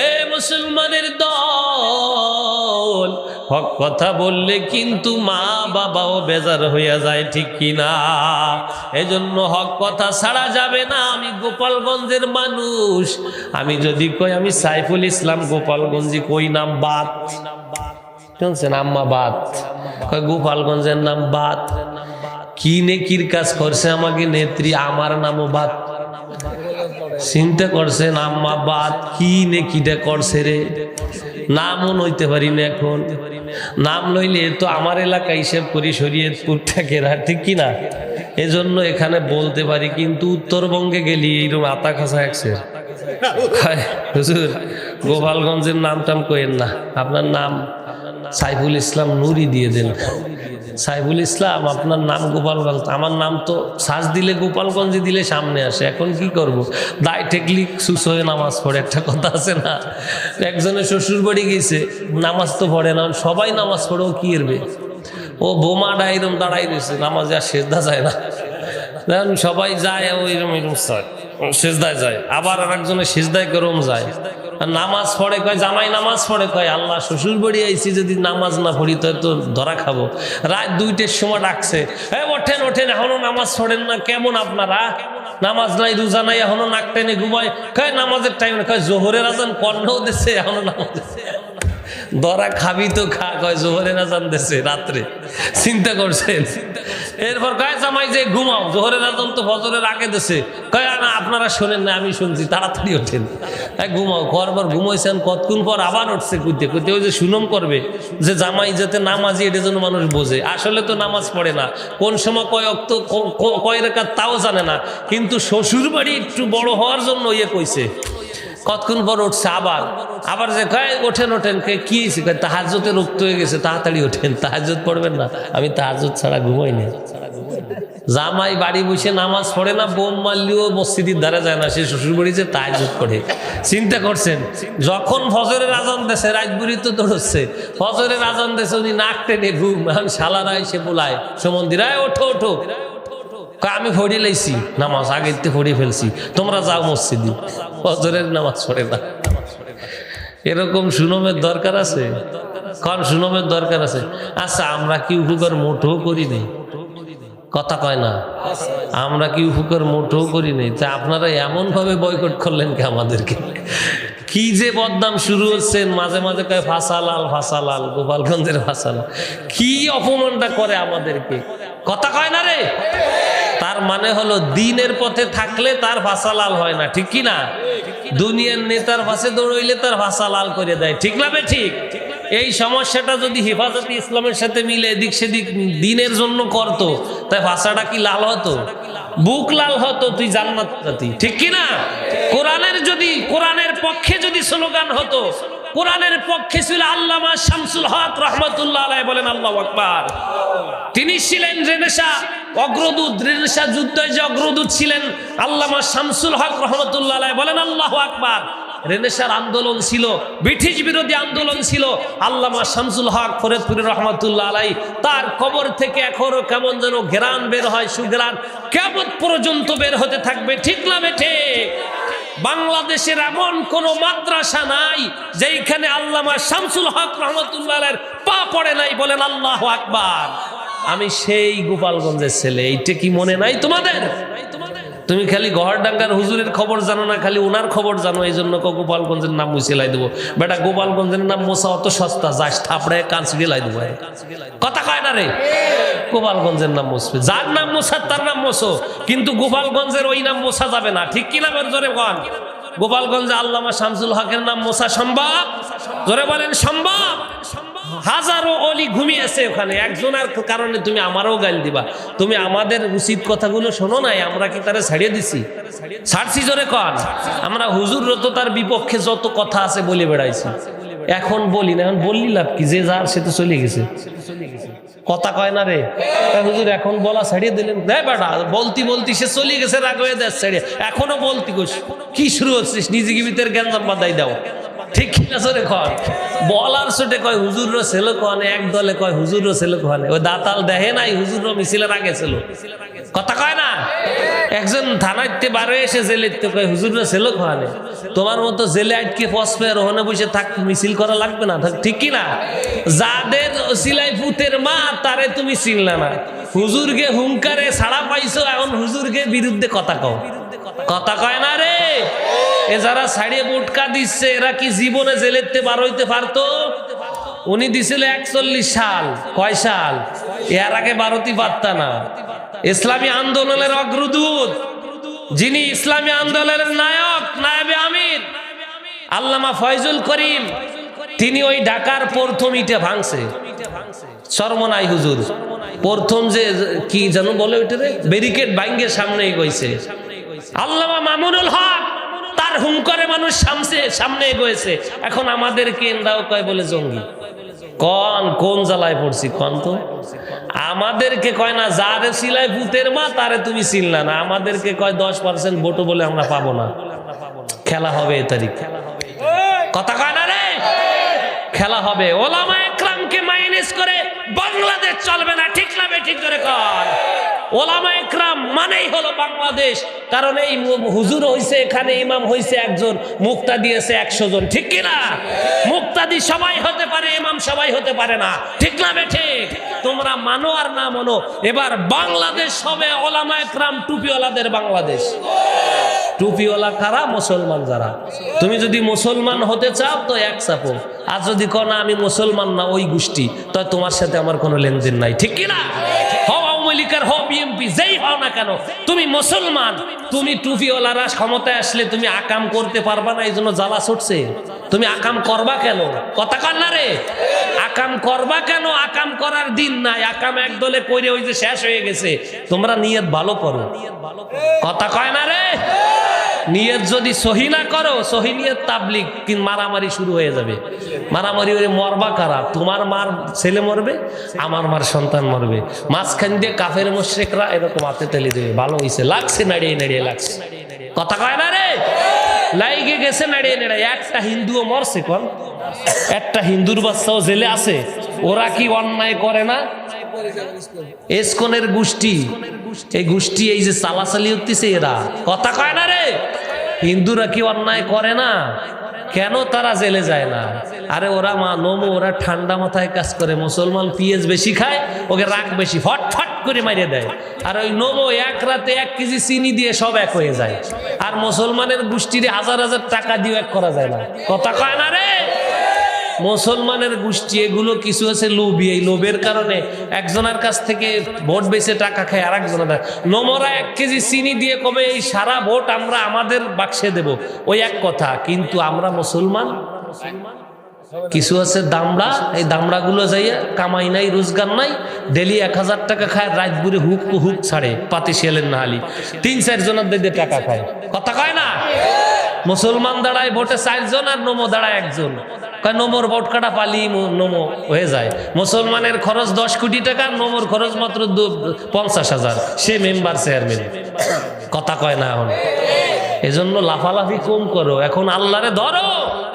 এ মুসলমানের দল, হক কথা বললে কিন্তু মা বাবাও বেজার হইয়া যায়, ঠিক কিনা? এজন্য হক কথা ছাড়া যাবে না। আমি গোপালগঞ্জের মানুষ, আমি যদি কই আমি সাইফুল ইসলাম গোপালগঞ্জি, কই নাম বাত, শুনছেন? আম্মা বাত কয় গোপালগঞ্জের নাম বাত। কি নেকির কাজ করছে আমাকে নেত্রী, আমার নামও বাত। চিন্তা করছেন আম্মা বাত কি নেকিটা করছে রে? নামও নইতে পারি না এখন। নাম লইলে তো আমার এলাকা হিসেব করি শরীয়তপুর থেকে, ঠিক কিনা? এজন্য এখানে বলতে পারি, কিন্তু উত্তরবঙ্গে গেলি এইরকম আতা খাসা একছে। হুজুর গোপালগঞ্জের নাম টাম কইেন না, আপনার নাম সাইফুল ইসলাম নুরি দিয়ে দেন। সাইফুল ইসলাম আপনার নাম গোপালগঞ্জ, আমার নাম তো সার্চ দিলে গোপালগঞ্জে দিলে সামনে আসে, এখন কি করব? দায় ঠেকলি সুস হয়ে নামাজ পড়ে, একটা কথা আছে না? একজনের শ্বশুর বাড়ি গেছে, নামাজ তো পড়ে না, সবাই নামাজ পড়েও কি এরবে, ও বোমা ডাইরম দাঁড়াই রয়েছে, নামাজে আর সেজদা যায় না। সবাই যায় ওইরকম সেজদায় যায়, আবার আর একজনের সেজদায় করম যায়, নামাজ পড়ে কয় জামাই নামাজ পড়ে, কয় আল্লাহ শ্বশুর বাড়ি আইছি, যদি নামাজ না পড়ি তো ধরা খাবো। রাত 2টের সময় ডাকছে, ওঠেন ওঠেন, এখনো নামাজ পড়েন না, কেমন আপনারা? নামাজ নাই রোজা নাই, এখনো নাক টেনে ঘুমায়। কয় নামাজের টাইম না, কয় জোহরের আজান কর্ণও দিচ্ছে, এখনো নামাজ। ধরা খাবি তো খা, কয় জোহরের আজান দিচ্ছে রাত্রে, চিন্তা করছেন? এরপর কয় জামাই যে ঘুমাও, জোহরের আজান তো ফজরের আগে দিচ্ছে। কয় না আপনারা শোনেন না, আমি শুনছি, তাড়াতাড়ি ওঠেন, ঘুমাও। করবার ঘুমাইছেন, কতক্ষণ পর আবার উঠছে কুইতে কুইতে, ওই যে সুনম করবে যে জামাই যাতে নামাজি, এটা যেন মানুষ বোঝে। আসলে তো নামাজ পড়ে না, কোন সময় কয় অক্ত কয় রেখাত তাও জানে না, কিন্তু শ্বশুর বাড়ি একটু বড় হওয়ার জন্য ইয়ে কইছে। কতক্ষণ পর উঠছে, আবার যে কয় ওঠেন ওঠেন, কি তাহাজ্জুদে রক্ত হয়ে গেছে, তাড়াতাড়ি ওঠেন, তাহাজ্জুদ পড়বেন না? আমি তাহাজ্জুদ ছাড়া ঘুমাই না। জামাই বাড়ি বসে নামাজ পড়ে না, বোম মারলেও মসজিদের ধারে যায় না, সে শ্বশুর বাড়ি যে তাহাজ্জুদ পড়ে। চিন্তা করছেন? যখন ফজরের আজান দেশে, রাত বুড়ি তো দৌড়চ্ছে, ফজরের আজান দেশে উনি নাক টেনে ঘুম, এখন শালারা এসে বলায় সমন্দির, ওঠো ওঠো, আমি পড়ে লাইছি নামাজ, আগের থেকে পড়ে ফেলছি, তোমরা যাও মসজিদে, ফজরের নামাজ পড়ে না। এরকম সুনমের দরকার আছে? কারণ সুনমের দরকার আছে। আচ্ছা, আমরা কি উপকার মোটেও করি নেই? কথা কয় না, আমরা কি উপকার মোটেও করি নেই? তা আপনারা এমন ভাবে বয়কট করলেন কি আমাদেরকে? কি যে বদনাম শুরু হচ্ছেন, মাঝে মাঝে কয় ফাঁসালাল ফাঁসালাল, গোপালগঞ্জের ফাঁসালাল, কি অপমানটা করে আমাদেরকে, কথা কয় না রে? তার মানে হলো দ্বীনের পথে থাকলে তার ভাষা লাল হয় না, ঠিক কি না? দুনিয়ার নেতার পাশে দৌড়ইলে তার ভাষা লাল করে দেয়, ঠিক না? ঠিক। এই সমস্যাটা যদি হেফাজতে ইসলামের সাথে মিলে এদিক সেদিক দ্বীনের জন্য করতো, তাই ভাষাটা কি লাল হতো? বুক লাল হতো, তুই জান্নাত পাতি, ঠিক কি না? কোরআনের পক্ষে যদি স্লোগান হতো, কোরআনের পক্ষে ছিল আল্লামা শামসুল হক রাহমাতুল্লাহ আলাইহি, বলেন আল্লাহু আকবার। তিনি ছিলেন রেনেসা অগ্রদূত, রেনেসা যুদ্ধে যে অগ্রদূত ছিলেন আল্লামা শামসুল হক রাহমাতুল্লাহ আলাইহি, বলেন আল্লাহু আকবার। রেনেসার আন্দোলন ছিল, ব্রিটিশ বিরোধী আন্দোলন ছিল। আল্লামা শামসুল হক ফরিদপুর রহমাতুল্লাহ আলাইহি, তার কবর থেকে এখনো কেমন যেন ঘেরান বের হয়, সুঘেরান, কিয়ামত পর্যন্ত বের হতে থাকবে, ঠিক না বেঠে? বাংলাদেশের এমন কোন মাদ্রাসা নাই যেখানে আল্লামা শামসুল হক রহমাতুল্লাহ আলাইহির পা পড়ে নাই, বলেন আল্লাহু আকবার। আমি সেই গোপালগঞ্জের ছেলে, এইটা কি মনে নাই তোমাদের? তুমি খালি গহরডাঙ্গার হুজুরের খবর জানো না, খালি ওনার খবর জানো, এই জন্য গোপালগঞ্জের নাম মুছিলাই দেবো। বেটা, গোপালগঞ্জের নাম মোছা অত সস্তা, যাস থাপড়ে কাঁচ গেলাই দেবো, কথা কয় না রে? গোপালগঞ্জের নাম মুছবে, যার নাম মোছার তার নাম মোছো, কিন্তু গোপালগঞ্জের ওই নাম মোছা যাবে না, ঠিক কিনা? জোরে বল। গোপালগঞ্জে আল্লামা শামসুল হকের নাম মোছা সম্ভব? জোরে বলেন সম্ভব? হাজারো অলি ঘুমিয়েছে ওখানে, একজনের কারণে তুমি আমারও গাল দিবা। তুমি আমাদের উচিত কথাগুলো শোনো নাই, আমরা কি তারা ছাড়িয়ে দিছি? ছাড়ছি, জোরে কন। আমরা হুজুর তো তার বিপক্ষে যত কথা আছে বলে বেড়াইছি, এখন বলি না। এখন বললি লাভ কি? যে যার সে তো চলে গেছে, কথা কয় না রে? হুজুর এখন বলা ছাড়িয়ে দিলেন, বেটা বলতি বলতি সে চলে গেছে, রাগ হয়ে দেশ ছাড়িয়ে এখনো বলতি কি শুরু হচ্ছিস? নিজেকে ভিতরে জ্ঞান বাদাই দাও, ঠিক কিনা? জোরে কয়। বলার ছোটে কয় হুজুর ছেলে কোহানে, এক দলে কয় হুজুর ছেলে কোহানে, ওই দাতাল দেখে নাই হুজুর মিছিলের আগে ছিল, কথা কয় না? একজন থানাইতে বারে এসে জেলে কয় হুজুর ছেলে কোহানে। তোমার মতো জেলে আটকে পসপে ওখানে বসে থাক, মিছিল করা লাগবে না, ঠিক কিনা? যাদের সিলাই পুতের মা, তারে তুমি চিনলে না, হুজুরকে হুঙ্কারে ছাড়া পাইছো, এখন হুজুরকে বিরুদ্ধে কথা কও, কথা কয় না রে? এ যারা ছাড়িয়ে বুটকা দিচ্ছে, এরা কি জীবনে জেলেতে বার হইতে পারতো? উনি দিছিল 41 সাল, কয় সাল? এর আগে বারোতি পারতা না। ইসলামী আন্দোলনের অগ্রদূত, যিনি ইসলামী আন্দোলনের নায়ক, নায়েবে আমির আল্লামা ফয়জুল করিম, তিনি ওই ঢাকার প্রথম ইটে ভাঙছে, চরমনাই হুজুর প্রথম যে কি যেন বলে ওইটারে, ব্যারিকেড ভাঙ্গে সামনেই গইছে। আল্লামা মামুনুল হক, তার হুঙ্কারে মানুষ সামনে এগোয়েছে। এখন আমাদেরকে এন্দাও কয় বলে জঙ্গি, কোন জ্বালায় পড়ছি কোন তো? আমাদেরকে কয় না যারে সিলাই ভূতের মা তারে তুমি চিনলা না, আমাদেরকে কয় 10% ভোটও বলে আমরা পাবো না। খেলা হবে এ তারিখ, কথা কয় না রে, খেলা হবে। ওলামা একরামকে মাইনাস করে বাংলাদেশ চলবে না, ঠিক না ঠিক করে কয়। ওলামা একরাম মানেই হলো বাংলাদেশ, কারণ এই হুজুর হইছে এখানে, ইমাম হইছে একজন, মুক্তা দিয়েছে 100 জন, ঠিক কিনা? মুক্তাদি সবাই হতে পারে, ইমাম সবাই হতে পারে না, ঠিক না ঠিক? তোমরা মানো আর না মানো, এবার বাংলাদেশ হবে ওলামা একরাম টুপিওয়ালাদের বাংলাদেশ। টুপিওয়ালা কারা? মুসলমান যারা। তুমি যদি মুসলমান হতে চাও তো এক চাপো, আর যদি কো না আমি মুসলমান না ওই গোষ্ঠী, তো তোমার সাথে আমার কোনো লেনদেন নাই, ঠিক কিনা? বিএনপি যেই হও না কেন, তুমি মুসলমান। তুমি টুপিওয়ালারা ক্ষমতায় আসলে তুমি আকাম করতে পারবা না, এই জন্য জ্বালা ছুটছে। তুমি আকাম করবা কেন? কথা কর না রে, আকাম করবা কেন? আকাম করার দিন নাই, আকাম একদলে করে ওই যে শেষ হয়ে গেছে। তোমরা নিয়ত ভালো করো, কথা কয় না রে। নিয়ত যদি সহি না করো, সহি নিয়ত তাবলিগ, কিন্তু মারামারি শুরু হয়ে যাবে। মারামারি হয়ে মরবা কারা? তোমার মার ছেলে মরবে, আমার মার সন্তান মরবে, মাঝখান দিয়ে কাফের মুশরিকরা এরকম হাতে তেলে দেবে। ভালো হয়েছে, লাগছে নাড়িয়ে নাড়িয়ে লাগছে, কথা কয় না রে, লাইগে গেছে নাড়িয়ে নাড়িয়ে। একটা হিন্দুও মরছে, কোন একটা হিন্দুর বাচ্চাও জেলে আছে। ওরা কি অন্যায় করে না? এসকনের গোষ্ঠী, এই গোষ্ঠী এই যে চালাচালি হতেছে এরা, কথা কয় না রে। হিন্দুরা কি অন্যায় করে না? কেন তারা জেলে যায় না? আরে ওরা নমো, ওরা ঠান্ডা মাথায় কাজ করে। মুসলমান পিঁয়াজ বেশি খায়, ওকে রাগ বেশি, ফট ফট করে মারিয়ে দেয়। আর ওই নমো এক রাতে 1 কেজি চিনি দিয়ে সব এক হয়ে যায়। আর মুসলমানের গোষ্ঠীর হাজার হাজার টাকা দিয়ে এক করা যায় না, কথা কয় না রে। মুসলমানের গোষ্ঠী এগুলো কিছু আছে লোভী, এই লোভের কারণে একজনের কাছ থেকে ভোট বেচে টাকা খায় আর একজনের। নমরা 1 কেজি চিনি দিয়ে কবে এই সারা ভোট আমরা আমাদের বাক্সে দেব, ওই এক কথা। কিন্তু আমরা মুসলমান কিছু আছে দামড়া, এই দামড়া গুলো যাইয়া কামাই নাই, রোজগার নাই, ডেলি 1000 টাকা খায়, রাত বুড়ে হুক ছাড়ে, পাতি শিয়ালের নাহালি 3-4 জনের দিয়ে টাকা খায়, কথা কয় না। মুসলমান দাঁড়ায় ভোটে 4 জন, আর নমো দাঁড়ায় 1 জন। নমর ভোট কাটা পালি নমো হয়ে যায়। মুসলমানের খরচ 10 কোটি টাকা, নমর খরচ মাত্র 50,000, সে মেম্বার চেয়ারম্যান, কথা কয় না। এখন এজন্য লাফালাফি কম করো, এখন আল্লাহরে ধরো।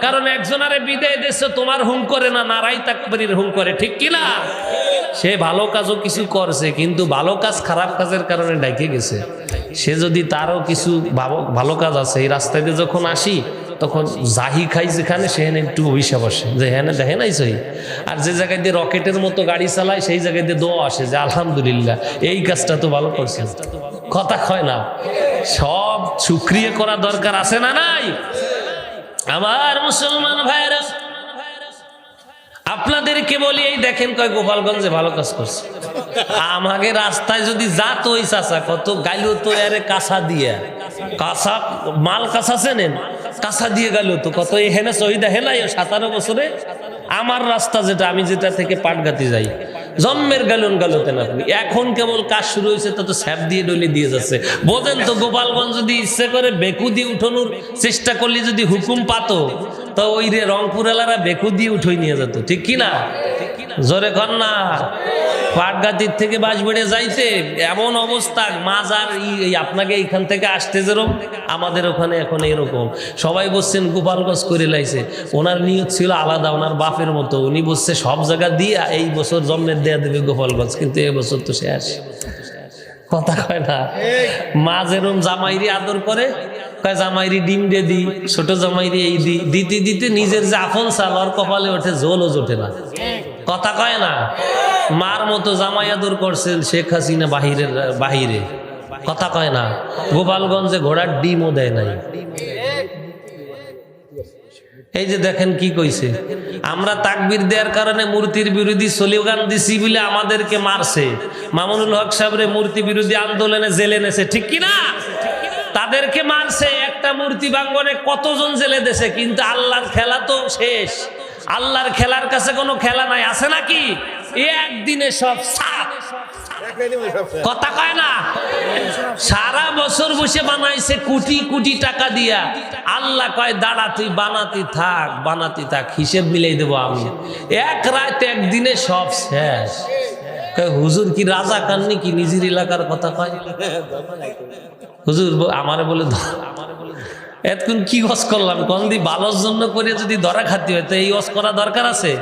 কারণ একজনারে বিদায় দিয়েছে, তোমার হুম করে না, নারাই তাকবীরের হুম করে, ঠিক কিনা? সে ভালো কাজও কিছু করছে, কিন্তু ভালো কাজ খারাপ কাজের কারণে ডাইকে গেছে। সে যদি তারও কিছু ভালো কাজ আছে, এই রাস্তায় দিয়ে যখন আসি তখন জাহি খাই যেখানে, সেখানে একটু অভিশাপ আসে যে হ্যাঁ দেখে নাই সহি। আর যে জায়গায় দিয়ে রকেটের মতো গাড়ি চালায়, সেই জায়গায় দিয়ে দোয়া আসে যে আলহামদুলিল্লাহ এই কাজটা তো ভালো করছে, কথা কয় না। সব শুকরিয়া করা দরকার আছে না নাই? আমার মুসলমান ভাইরা, আপনাদেরকে বলি, এই দেখেন কয় গোপালগঞ্জে ভালো কাজ করছে। আমাকে রাস্তায় যদি যাত ওই চাষা কত গাইলো তো আরে কাঁচা দিয়ে, কাঁচা মাল কাঁচা চেনেন, কাঁচা দিয়ে গেল তো কত। এখানে শহীদ হেলাই 17 বছরে আমার রাস্তা যেটা, আমি যেটা থেকে পাটগাতি যাই, জন্মের গালোতেন আপনি। এখন কেবল কাজ শুরু হয়েছে, তো স্যাপ দিয়ে ডলে দিয়ে যাচ্ছে। বোঝেন তো, গোপালগঞ্জ যদি ইচ্ছে করে বেকু দিয়ে উঠানোর চেষ্টা করলে যদি হুকুম পাতো, তো ওই রে রংপুর এলারা বেকু দিয়ে উঠোই নিয়ে যেত, ঠিক কিনা? জোরে কর না। পাটগাতির থেকে বাঁশবেড়ে যাইতে এমন অবস্থা, মাজার আপনাকে এইখান থেকে আসতে যেরকম, আমাদের ওখানে এখন এরকম। সবাই বলছেন গোপালগঞ্জ করে লাইছে, ওনার নিয়ত ছিল আলাদা, ওনার বাপের মতো। উনি বলছে সব জায়গা দিয়ে এই বছর জন্মের দেয়া দেবে গোপালগঞ্জ, কিন্তু এবছর তো শেষ, কথা কয় না। মা যেরকম জামাইরি আদর করে, জামাইরি ডিম দিয়ে দি, ছোট জামাইরি এই দিতে দিতে নিজের যে আপন চাল ওর কপালে ওঠে, ঝোলও জোটে না, কথা কয় না। মার মতো জামাই আদর করছেন শেখ হাসিনা বাহিরে, কথা কয় না। গোপালগঞ্জে ঘোড়ার ডিমও দেয় নাই। এই যে দেখেন কি কইছে, আমরা তাকবীর দেওয়ার কারণে মূর্তির বিরোধী স্লোগান দিছি বলে আমাদেরকে মারছে। মামুনুল হক সাহেবরে মূর্তি বিরোধী আন্দোলনে জেলে নেছে, ঠিক কিনা? তাদেরকে মারছে। একটা মূর্তি ভাঙ্গনে কতজন জেলে দেশে, কিন্তু আল্লাহর খেলা তো শেষ। আল্লাহর খেলার কাছে কোনো খেলা নাই, আছে নাকি? একদিনে সব সাফ, কথা কয় না, সারা বছর বসে বানাইছে কোটি কোটি টাকা দিয়া। আল্লাহ কয় দাঁড়া, তুই বানাতে থাক, হিসেব মিলাই দেবো আমি। এক রাতে একদিনে সব শেষ। হুজুর কি রাজা কান্নি কি নিজের এলাকার কথা কয়? হুজুর আমারে বলে এতক্ষণ কি ওয়াজ করলাম, কোন দি ভালোর জন্য করে যদি ধরা খাতি হয় তো এই ওয়াজ করা দরকার আছে?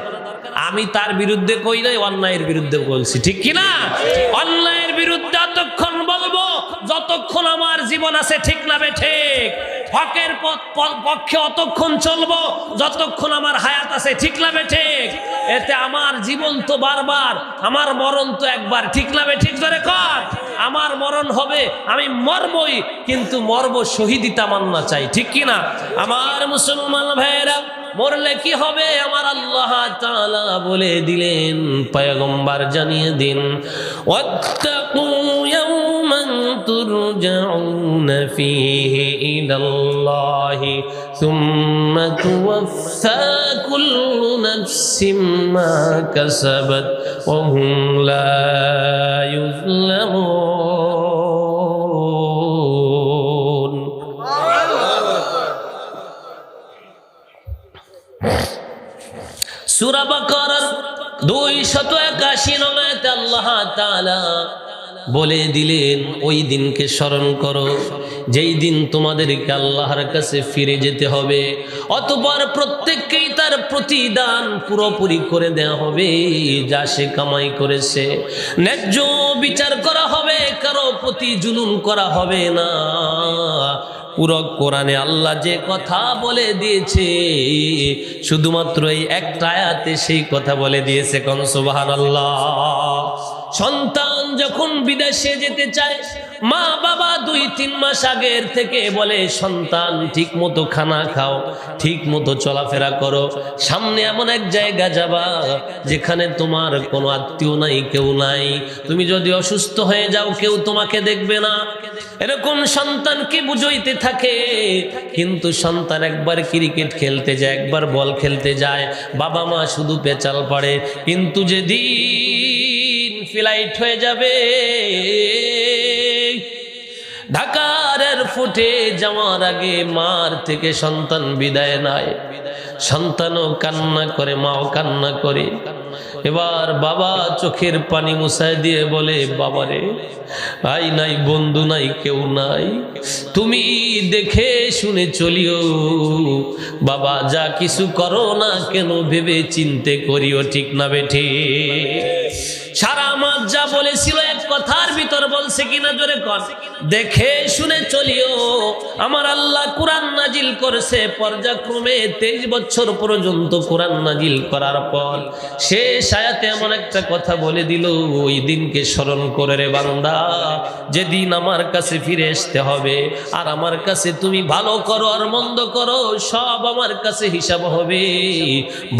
আমি তার বিরুদ্ধে কই নাই, অন্যায়ের বিরুদ্ধে বলছি, ঠিক কিনা? অন্যায়ের বিরুদ্ধে অতক্ষণ বলবো যতক্ষণ আমার জীবন আছে, ঠিক না বে ঠিক? হকের পক্ষে অতক্ষণ চলবো যতক্ষণ আমার হায়াত আছে, ঠিক না বে ঠিক? এতে আমার জীবন তো বারবার, আমার মরণ তো একবার, ঠিক না বে ঠিক? ধরে কর, আমার মরণ হবে, আমি মরবই, কিন্তু মরব শহীদি তামান্না চাই, ঠিক কিনা? আমার মুসলমান ভাইয়েরা, মরলে কি হবে আমার আল্লাহ তাআলা বলে দিলেন, পয়গম্বর জানিয়ে দিন, ওয়াত্তাকু ইয়াওমান তুরজাউনা ফীহি ইলাল্লাহি সুম্মা তুওয়াফফা কুল্লু নাফসিম মা কাসাবাত ওয়া হুম লা ইউযলামুন। সূরা বাকারার 281 নং আয়াতে আল্লাহ তাআলা বলে দিলেন, ওই দিনকে স্মরণ করো যেই দিন তোমাদেরকে আল্লাহর কাছে ফিরে যেতে হবে, অতঃপর প্রত্যেককেই তার প্রতিদান পুরোপুরি করে দেওয়া হবে যা সে কামাই করেছে। ন্যায্য বিচার করা হবে, কারো প্রতি জুলুম করা হবে না। পুরো কোরআনে আল্লাহ যে কথা বলে দিয়েছে, শুধুমাত্র এই একটা আয়াতে সেই কথা বলে দিয়েছে। কোন সুবহানাল্লাহ। সন্তান যখন বিদেশে যেতে চায়, মা বাবা 2-3 মাস আগের থেকে বলে, সন্তান ঠিক মতো খানা খাও, ঠিক মতো চলাফেরা করো, সামনে এমন এক জায়গা যাবা যেখানে তোমার কোনো আত্মীয় নাই, কেউ নাই, তুমি যদি অসুস্থ হয়ে যাও কেউ তোমাকে দেখবে না। এরকম সন্তানকে বুঝাইতে থাকে, কিন্তু সন্তান একবার ক্রিকেট খেলতে যায়, একবার বল খেলতে যায়, বাবা মা শুধু পেঁচাল পাড়ে। কিন্তু যেদিন ফ্লাইট হয়ে যাবে, ঢাকার এয়ারপোর্টে যাওয়ার আগে মার থেকে সন্তান বিদায় নেয়, সন্তানও কান্না করে, মাও কান্না করে। এবার বাবা চোখের পানি মুছায় দিয়ে বলে, বাবারে, ভাই নাই, বন্ধু নাই, কেউ নাই, তুমি দেখে শুনে চলিও, বাবা যা কিছু করো না কেন ভেবে চিন্তে করিও, ঠিক না বেঠে? সারা মাস যা বলেছিল এক কথার ভিতর বলছে কিনা জোরে কর, দেখে শুনে চলিও। আমার আল্লাহ কোরআন নাজিল করেছে পর্যায়ক্রমে 23 বছর পর্যন্ত কোরআন নাজিল করার পর শেষ আয়াতে এমন একটা কথা বলে দিল, ওই দিনকে স্মরণ করে রে বান্দা, যেদিন আমার কাছে ফিরে আসতে হবে, আর আমার কাছে তুমি ভালো করো আর মন্দ করো সব আমার কাছে হিসাব হবে।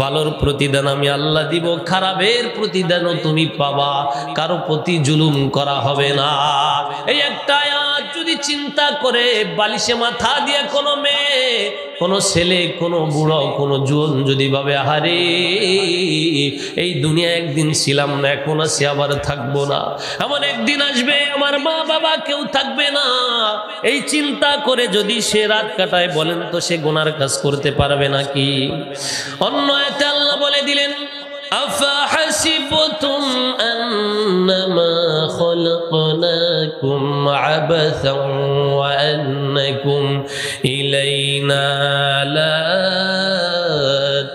ভালোর প্রতিদান আমি আল্লাহ দিব, খারাপের প্রতিদানও তুমি পাবা, কারো প্রতি জুলুম করা হবে না। এই একটা আয়াত যদি চিন্তা করে বালিশে মাথা দিয়ে কোনো মেয়ে, কোনো ছেলে, কোনো বুড়ো, কোনো জোয়ান যদি ভাবে, আহারে এই দুনিয়া একদিন ছিলাম না, এখন আছি, আবার থাকবো না, এমন একদিন আসবে আমার মা বাবা কেউ থাকবে না, এই চিন্তা করে যদি সে রাত কাটায়, বলেন তো সে গুনার কাজ করতে পারবে নাকি? অন্য আয়াতে আল্লাহ বলে দিলেন, أفحسبتم أنما خلقناكم عبثا وأنكم إلينا لا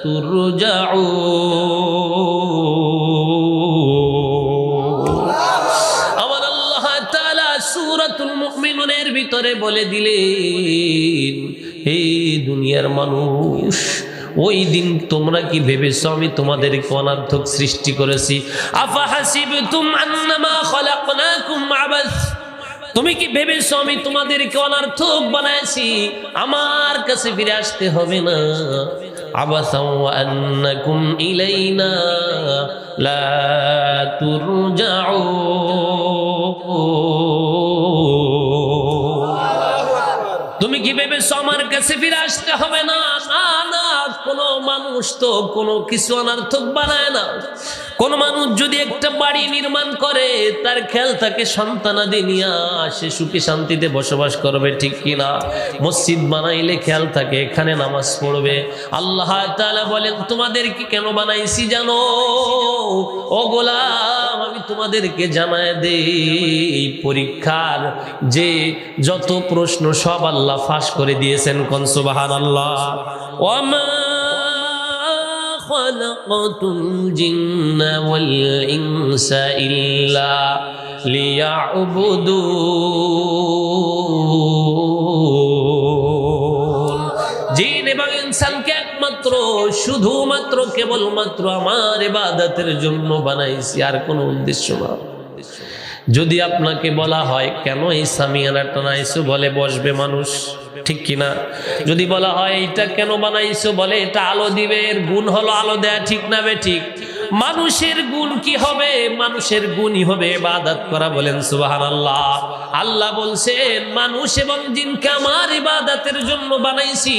ترجعون। আমার আল্লাহ তাআলা সূরাতুল মুমিনুনের ভিতরে বলে দিলেন, হে দুনিয়ার মানুষ, ওই দিন তোমরা কি ভেবেছো আমি তোমাদেরকে অনার্থক সৃষ্টি করেছি? আফাহাসিবতুম আন্নামা খালাকনাকুম আবাস, তুমি কি ভেবেছো আমি তোমাদেরকে অনার্থক বানাইছি, আমার কাছে ফিরে আসতে হবে না? আবাসা ওয়া আন্নাকুম ইলাইনা লা তুরজাউন। তুমি কি ভেবেছো আমার কাছে ফিরে আসতে হবে না? না না, কোনো মানুষ তো কোনো কিছু অনার্থক বানায় না। কোন মানুষ যদি একটা বাড়ি নির্মাণ করে তার খেয়াল থাকে সন্তানাদি নিয়ে সে সুখে শান্তিতে বসবাস করবে, ঠিক কিনা? মসজিদ বানাইলে খেয়াল থাকে এখানে নামাজ পড়বে। আল্লাহ তাআলা বলেন তোমাদেরকে কেন বানাইছি জানো? ও গোলাম, আমি তোমাদেরকে জানায় দেই পরীক্ষার যে যত প্রশ্ন সব আল্লাহ ফাঁস করে দিয়েছেন। কোন সুবহানাল্লাহ। ওয়ামা খালাকাতুল জিন্না ওয়াল ইনসা ইল্লা লিয়াবুদুন। জিন এবং ইনসানকে একমাত্র শুধুমাত্র কেবলমাত্র আমার ইবাদতের জন্য বানাইছি, আর কোনো উদ্দেশ্য না। যদি আপনাকে বলা হয় কেন এই সামিয়ানাটা বানাইছো, বলে বসবে মানুষ, ঠিক কিনা? যদি বলা হয় এইটা কেন বানাইছো, বলে এটা আলো দিবে, এর গুণ হলো আলো দেয়া, ঠিক না বে ঠিক? মানুষের গুণ কি হবে? মানুষের গুণই হবে ইবাদত করা। বলেন সুবহানাল্লাহ। আল্লাহ বলছেন মানুষ এবং জিনকে আমার ইবাদতের জন্য বানাইছি।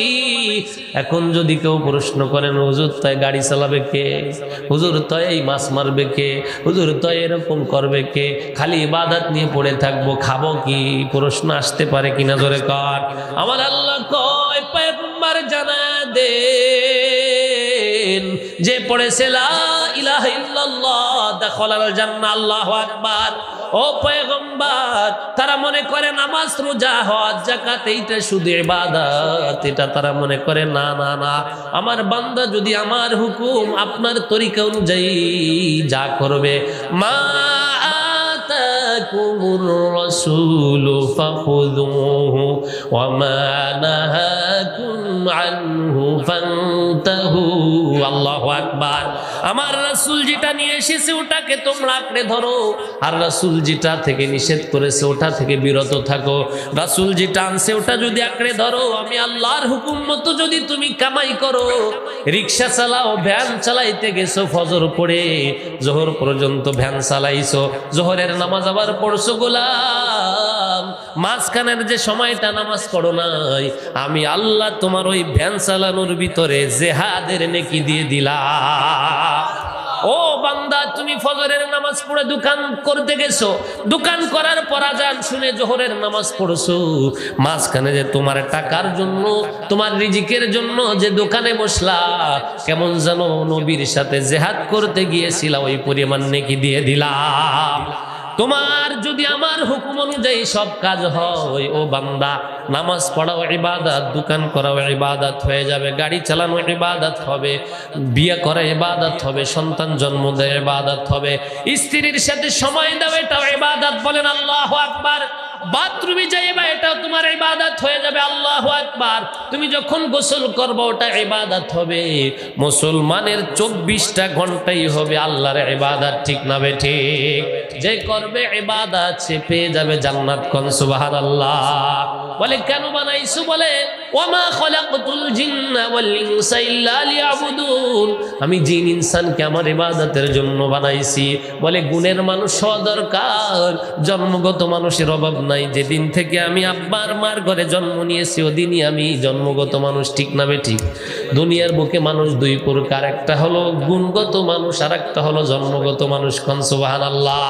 এখন যদি কেউ প্রশ্ন করেন হুজুর তাই গাড়ি চালাবে কে, হুজুর তাই এই মাছ মারবে কে, হুজুর তাই এরকম করবে কে, খালি ইবাদত নিয়ে পড়ে থাকবো, খাবো কি? প্রশ্ন আসতে পারে কিনা জোরে কর। আমার আল্লাহ কয় পয়গম্বর জানা দে যে পড়েছে লা ইলাহা ইল্লাল্লাহ দাখালাল জান্নাহ। আল্লাহু আকবার। ও পয়গম্বর, তারা মনে করে নামাজ রোজা হজ যাকাত এইটা শুধু ইবাদত, এটা তারা মনে করে না না না, আমার বান্দা যদি আমার হুকুম আপনার তরিকা অনুযায়ী যা করবে, মা আতাকুমুর রাসূলু ফাখুযুহু ওয়া মা নাহাকুম আনহু ফান্তাহু। আল্লাহু আকবার। আমার রাসূল যেটা নিয়ে এসেছে ওটাকে তোমরা আঁকড়ে ধরো, আর রাসূল যেটা থেকে নিষেধ করেছে ওটা থেকে বিরত থাকো। রাসূল যেটা আনছে ওটা যদি আঁকড়ে ধরো, আমি আল্লাহর হুকুম মতো যদি তুমি কামাই করো, রিকশা চালাও, ভ্যান চালাইতে গেছো, ফজর পড়ে জোহর পর্যন্ত ভ্যান চালাইছো, জোহরের নামাজ আবার পড়ছো, গোলাম মাঝখানের যে সময়টা নামাজ পড়ো নাই, আমি আল্লাহ তোমার ওই ভ্যান চালানোর ভিতরে জিহাদের নেকি দিয়ে দিলাম। ও বান্দা, তুমি ফজরের নামাজ পড়ে দোকান করতে গেছো, দোকান করার পর আজান শুনে জোহরের নামাজ পড়ছো, মাঝখানে যে তোমার টাকার জন্য, তোমার রিজিকের জন্য যে দোকানে বসলা, কেমন যেন নবীর সাথে জিহাদ করতে গিয়েছিলা, ওই পরিমাণ নেকি দিয়ে দিলাম। তোমার যদি আমার হুকুম অনুযায়ী সব কাজ হয়, ও বান্দা, নামাজ পড়াও ইবাদত, দোকান করাও ইবাদত হয়ে যাবে, গাড়ি চালানো ইবাদত হবে, বিয়ে করা ইবাদত হবে, সন্তান জন্ম দেওয়া ইবাদত হবে, স্ত্রীর সাথে সময় দাও এটাও ইবাদত। বলেন আল্লাহু আকবার। বাথরুমে যাইবা এটাও তোমার ইবাদত হয়ে যাবে। আল্লাহু আকবার। তুমি যখন গোসল করবে ওটা ইবাদত হবে। মুসলমানের 24টা ঘন্টাই হবে আল্লাহর ইবাদত, ঠিক না বে ঠিক? যে করবে ইবাদত সে পেয়ে যাবে জান্নাত। কোন সুবহানাল্লাহ। বলে কেন বানাইছো? বলে ওয়ামা খালাকাতুল জিন্না ওয়াল ইনসা ইল্লা লিয়াবুদুন। আমি জিন ইনসানকে আমার ইবাদতের জন্য বানাইছি। বলে গুণের মানুষ হওয়া দরকার, জন্মগত মানুষের অভাব নাই। যেদিন থেকে আমি আব্বার মার ঘরে জন্ম নিয়েছি ওদিনই আমি জন্মগত মানুষ, ঠিক না বে ঠিক? দুনিয়ার বুকে মানুষ দুই প্রকার, একটা হলো গুণগত মানুষ আর একটা হলো জন্মগত মানুষ। কোন সুবহানাল্লাহ।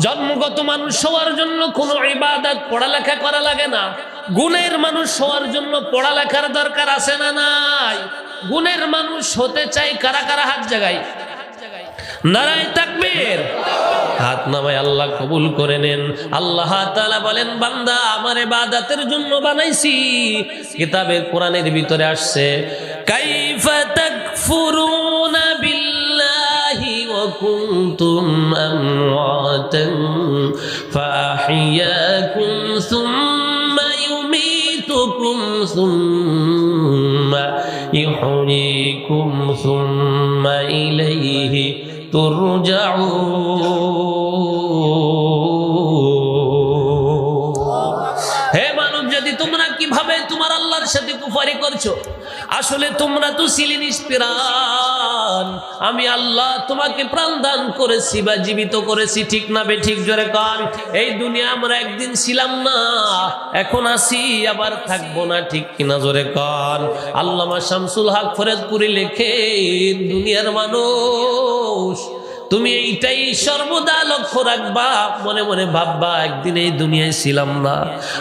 জন্মগত মানুষ হওয়ার জন্য কোনো ইবাদত পড়ালেখা করা লাগে না। গুণের মানুষ হওয়ার জন্য পড়ালেখার দরকার আছে না নাই? গুণের মানুষ হতে চাই কারা কারা? হাত জাগাই, নারায়ে তাকবীর। হাত নামায় আল্লাহ কবুল করে নেন। আল্লাহ তাআলা বলেন বান্দা আমার ইবাদতের জন্য বানাইছি। কিতাবে কোরআনের ভিতরে আসছে কাইফা তাকফুরুনা বিল্লাহি ওয়া কুনতুম আমওয়াতান ফাহিয়াকুম সুম্মা ইউমীতুকুম সুম্মা ইউহয়ীকুম সুম্মা ইলাইহি হে মানব জাতি, তোমরা কিভাবে তোমার আল্লাহর সাথে কুফরি করছো? আসলে তোমরা তো ছিলে নিষ্প্রাণ। আমি আল্লাহ তোমাকে প্রাণ দান করেছি বা জীবিত করেছি, ঠিক না বে ঠিক? জোরে কান। এই দুনিয়া আমরা একদিন ছিলাম না, এখন আছি, আবার থাকবো না, ঠিক কিনা? জোরে কান। আল্লামা শামসুল হক ফরিদপুরি লেখেন দুনিয়ার মানুষ তুমি এইটাই সর্বদা লক্ষ্য রাখবা, মনে মনে ভাববা একদিন এই দুনিয়ায় ছিলাম না,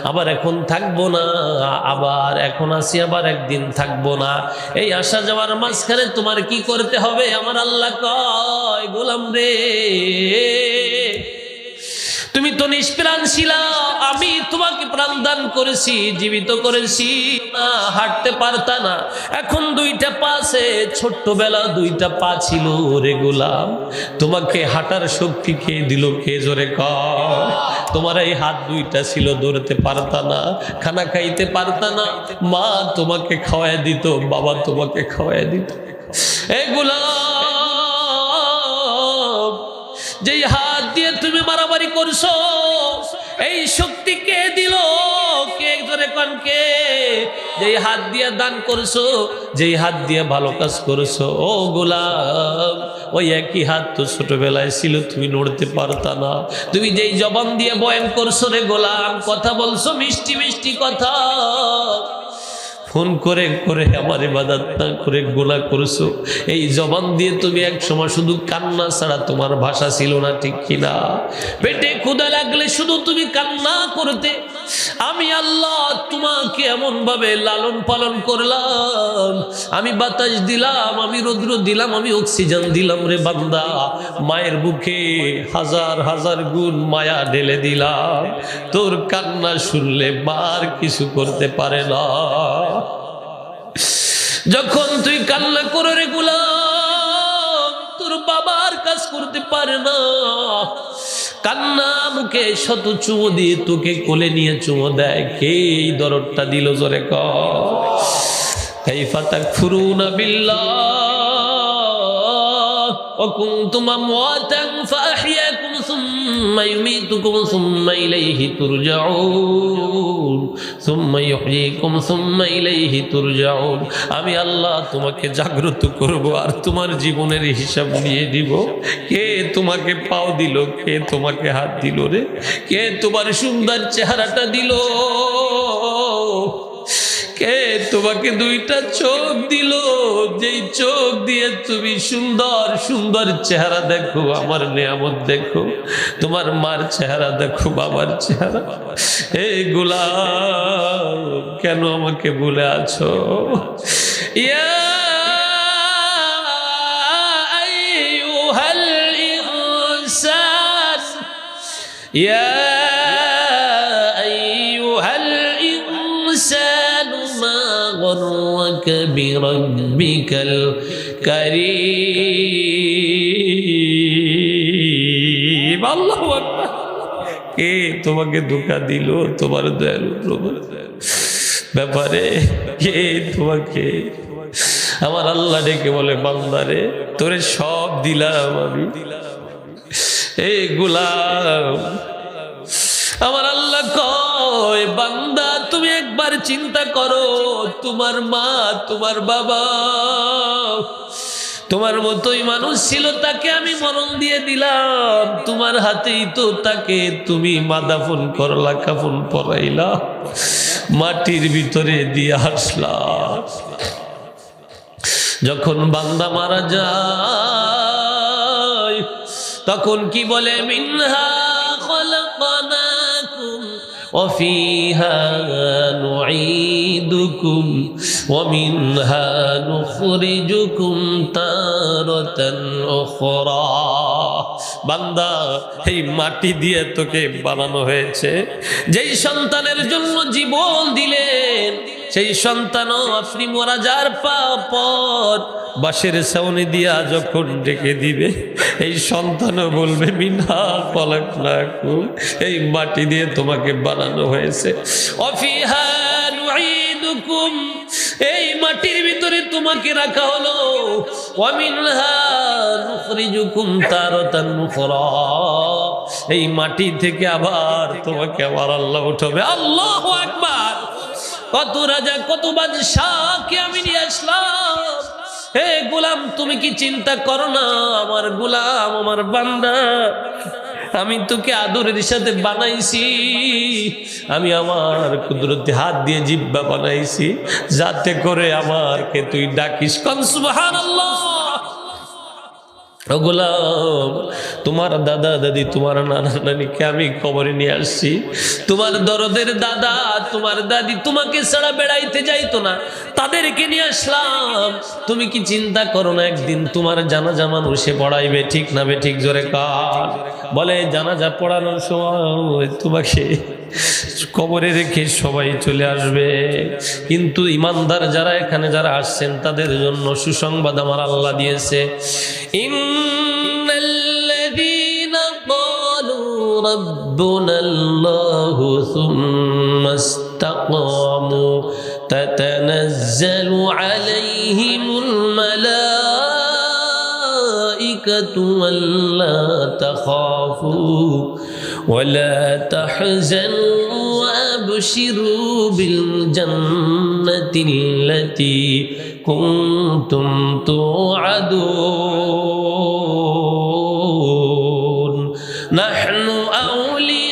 আবার এখন থাকবো না, আবার এখন আছি আবার একদিন থাকবো না। এই আসা যাওয়ার মাঝখানে তোমার কি করতে হবে? আমার আল্লাহ কয়, গোলাম রে, তুমি তো নিষ্প্রাণ ছিলা, আমি তোমাকে প্রাণ দান করেছি, জীবিত করেছি, না হাঁটতে পারতা না, এখন দুইটা পা আছে, ছোট্টবেলা দুইটা পা ছিল রে গোলাম, তোমাকে হাঁটার শক্তি কে দিল? কে জোরে কয়? তোমার এই হাত দুইটা ছিল, ধরতে পারতা না, খানা খাইতে পারতা না, মা তোমাকে খাওয়াই দিত, বাবা তোমাকে খাওয়াই দিত। এই গোলাম, যেই হাত দিয়ে তুমি মারামারি করছো, এই শক্তি কে দিল? কে জোরে কোন কে? যেই হাত দিয়ে দান করছো, যেই হাত দিয়ে ভালো কাজ করছো, ও গোলাম, ওই একই হাত তো ছোটবেলায় ছিল, তুমি নড়তে পারতা না। তুমি যেই জবান দিয়ে বয়ান করছো রে গোলাম, কথা বলছো মিষ্টি মিষ্টি কথা, ফোন করে করে আমার ইবাদত না করে গুনাহ করছো, এই জবান দিয়ে তুমি এক সময় শুধু কান্না ছাড়া তোমার ভাষা ছিল না, ঠিক কিনা? পেটে ক্ষুধা লাগলে শুধু তুমি কান্না করতে, আমি আল্লাহ তোমাকে এমন ভাবে লালন পালন করলাম, আমি বাতাস দিলাম, আমি রৌদ্র দিলাম, আমি অক্সিজেন দিলাম রে বান্দা, মায়ের বুকে হাজার হাজার গুণ মায়া ঢেলে দিলাম, তোর কান্না শুনলে মার কিছু করতে পারে না। যখন তুই কান্না করে রে গোলাম, তোর বাবার কাজ করতে পারে না, কান্না মুখে শত চুমো দিয়ে তোকে কোলে নিয়ে চুমো দেয়, কে এই দরদটা দিল জোরে কর? কাইফা তাকফুরুনা বিল্লাহ ওয়া কুনতুম আমওয়াতান ফাআহইয়াকুম সুম্মা ইউমীতুকুম সুম্মা ইলাইহি তুরজাউন সুম্মা ইউহয়িকুম সুম্মা ইলাইহি তুরজাউন। আমি আল্লাহ তোমাকে জাগ্রত করব আর তোমার জীবনের হিসাব নিয়ে দিব। কে তোমাকে পাও দিল? কে তোমাকে হাত দিল রে? কে তোমার সুন্দর চেহারাটা দিল? কে তোমাকে দুইটা চোখ দিল? যেই চোখ দিয়ে তুমি সুন্দর সুন্দর চেহারা দেখো, আমার নিয়ামত দেখো, তোমার মার চেহারা দেখো, বাবার চেহারা। এই গোলাম, কেন আমাকে ভুলে আছো? ইয়া আইয়ুহাল ইনসান, ইয়া غرك بربك الكريم। আল্লাহু আকবার। কে তোমাকে ধোঁকা দিল তোমার দয়ালু প্রভুর ব্যাপারে? কে তোমাকে? আমার আল্লাহ ডেকে বলে, বান্দারে তোরে সব দিলাম আমি। এই গোলাম, আমার আল্লাহ কয়, বান্দা তুমি একবার চিন্তা করো, তোমার মা, তোমার বাবা, তোমার মতোই মানুষ ছিল, তাকে আমি মরণ দিয়ে দিলাম, তোমার হাতেই তো তাকে তুমি মাদাফন করলা, কাফন পরাইলা, মাটির ভিতরে দিয়ে আসলা। যখন বান্দা মারা যায় তখন কি বলে? মিনহা খলাকনাকুম ওয়া ফিহা নুঈদুকুম ওয়া মিনহা নুখরিজুকুম তারাতান উখরা। বান্দা, এই মাটি দিয়ে তোকে বানানো হয়েছে, যেই সন্তানের জন্য জীবন দিলেন, সেই সন্তানও আপনি মারা যাওয়ার পর বাঁশের ছাউনি দিয়া যখন ডেকে দিবে, এই সন্তানও বলবে মিনহা খলাকনাকুম, এই মাটি দিয়ে তোমাকে বানানো হয়েছে, ওয়াফিহা নুঈদুকুম, এই মাটির ভিতরে তোমাকে রাখা হলো, ওয়া মিনহা নুখরিজুকুম তারাতান উখরা, এই মাটি থেকে আবার তোমাকে আবার আল্লাহ উঠাবে। আল্লাহু আকবার। কত রাজা, কত বাদশাহকে আমি নিয়ে আসলাম। হে গোলাম, তুমি কি চিন্তা করো না? আমার গোলাম, আমার বান্দা, আমি তোকে আদরের সাথে বানাইছি, আমি আমার কুদরতি হাত দিয়ে জিহ্বা বানাইছি, যাতে করে আমারকে তুই ডাকিস। কোন সুবহানাল্লাহ। ও গোলাম, তোমার দাদা দাদি তোমার নানা নানিকে আমি কবরে নিয়ে আসছি। তোমার দরদের দাদা তোমার দাদি তোমাকে ছাড়া বেড়াইতে যাইতো না, তাদেরকে নিয়ে আসলাম। তুমি কি চিন্তা করো না একদিন তোমার জানাজা মানুষে পড়াইবে? ঠিক না বে ঠিক? জোরে কার বলে জানাজা পড়ানোর সময় তোমাকে কবরে রেখে সবাই চলে আসবে। কিন্তু ইমানদার যারা এখানে যারা আসছেন তাদের জন্য সুসংবাদ আমার আল্লাহ দিয়েছে। ইন্নাল্লাযীনা ক্বালু রাব্বুনাল্লাহু সুম্মা ইসতাকামু তাতানাজ্জালু আলাইহিমুল মালাইকাতু আল্লা তাখাফু ولا تحزنوا وابشروا بالجنة التي كنتم توعدون نحن أولياؤكم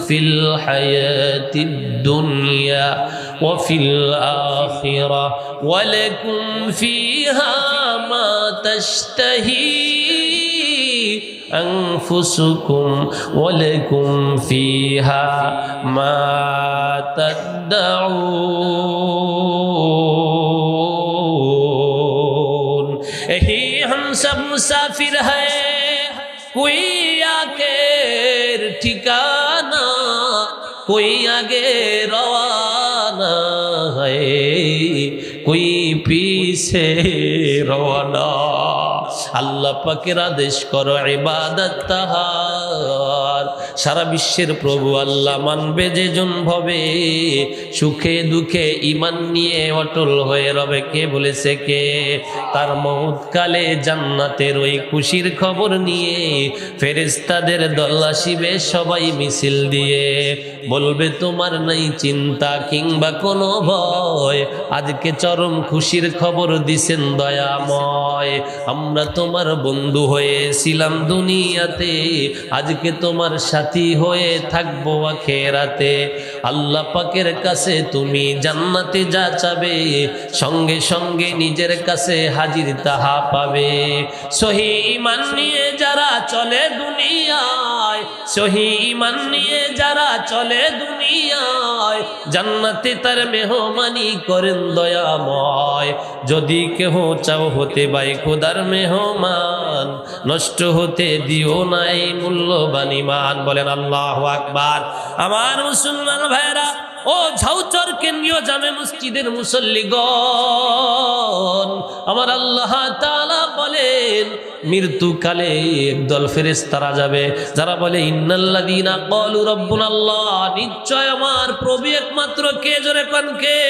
في الحياة الدنيا وفي الآخرة ولكم فيها ما تشتهي أنفسكم ولكم فيها ما تدعون यही हम सब मुसाफिर है कोई आखिर ठिकाना कोई आगे रवाना है कोई पीछे रवाना। আল্লাহ পাকের আদেশ করো ইবাদত তাহার। সারা বিশ্বের প্রভু আল্লাহ মানবে যেজন ভবে, সুখে দুঃখে ঈমান নিয়ে অটল হয়ে রবে। কে বলেছে? কে? তার মউতকালে জান্নাতের ওই খুশির খবর নিয়ে ফেরেশতাদের দল আসিবে সবাই মিছিল দিয়ে, বলবে তোমার নাই চিন্তা কিংবা কোনো ভয়, আজকে চরম খুশির খবর দিছেন দয়াময়। আমরা তোমার বন্ধু হয়েছিলাম দুনিয়াতে, আজকে তোমার সাথী হয়ে থাকবো আখিরাতে। আল্লাহ পাকের কাছে তুমি জান্নাতে যা চাবে, সঙ্গে সঙ্গে নিজের কাছে হাজির তাহা পাবে। সহি ঈমান নিয়ে যারা চলে দুনিয়ায়, সহি ঈমান নিয়ে যারা চলে দুনিয়ায়, জান্নাতে তার মেহমানি করেন দয়াময়। যদি কেহ চাও হতে বাই খোদার মেহমান, নষ্ট হতে দিও নাই মূল্যবান ঈমান। বলেন আল্লাহু আকবার। আমার মুসলমান ভাইরা, ও ঝাউচর কেন্দ্রীয় জামে মসজিদের মুসল্লিগণ, আমার আল্লাহ তাআলা বলেন মৃত্যুকালে একদল ফেরেশতারা যাবে যারা বলে ইন্নাল্লাযীনা ক্বালু রাব্বুনাল্লাহ, নিশ্চয় আমার প্রভু একমাত্র কে? জোরে কোন কে?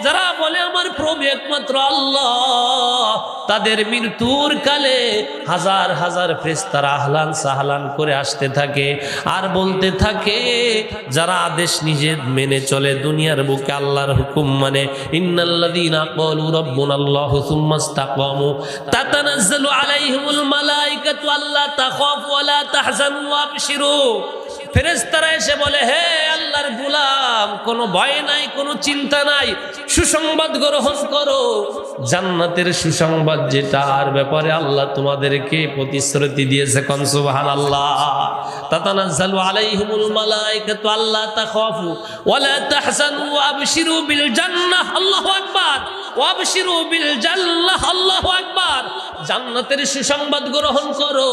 যারা বলে আমার প্রভু একমাত্র আল্লাহ, তাদের মৃত্যুর কালে হাজার হাজার ফেরেশতারা আহলান সাহলান করে আসতে থাকে আর বলতে থাকে, যারা আদেশ নিজে মেনে চলে দুনিয়ার বুকে আল্লাহর হুকুম মানে, ইন্নাল্লাযীনা ক্বালু রাব্বুনাল্লাহু সুম্মা ইসতাকামু তাতানাজ্জালু আলাইহিমুল মালাইকাতু আল্লা তাখাফু ওয়া লা তাহজানু ওয়াবশিরু। ফেরেশতারা এসে বলে, হে আল্লাহর গোলাম, কোনো ভয় নাই, কোনো চিন্তা নাই, সুসংবাদ গ্রহণ করো। জান্নাতের সুসংবাদ যেটার ব্যাপারে আল্লাহ তোমাদেরকে প্রতিশ্রুতি দিয়েছে, কোন সুবহানাল্লাহ। তাতানাজ্জালু আলাইহিমুল মালাইকাতু আল্লা তাখাফু ওয়া লা তাহজানু ওয়াবশিরু বিল জান্নাহ। আল্লাহু আকবার। ওয়াবশিরু বিল জান্নাহ। আল্লাহু আকবার। জান্নাতের সুসংবাদ গ্রহণ করো,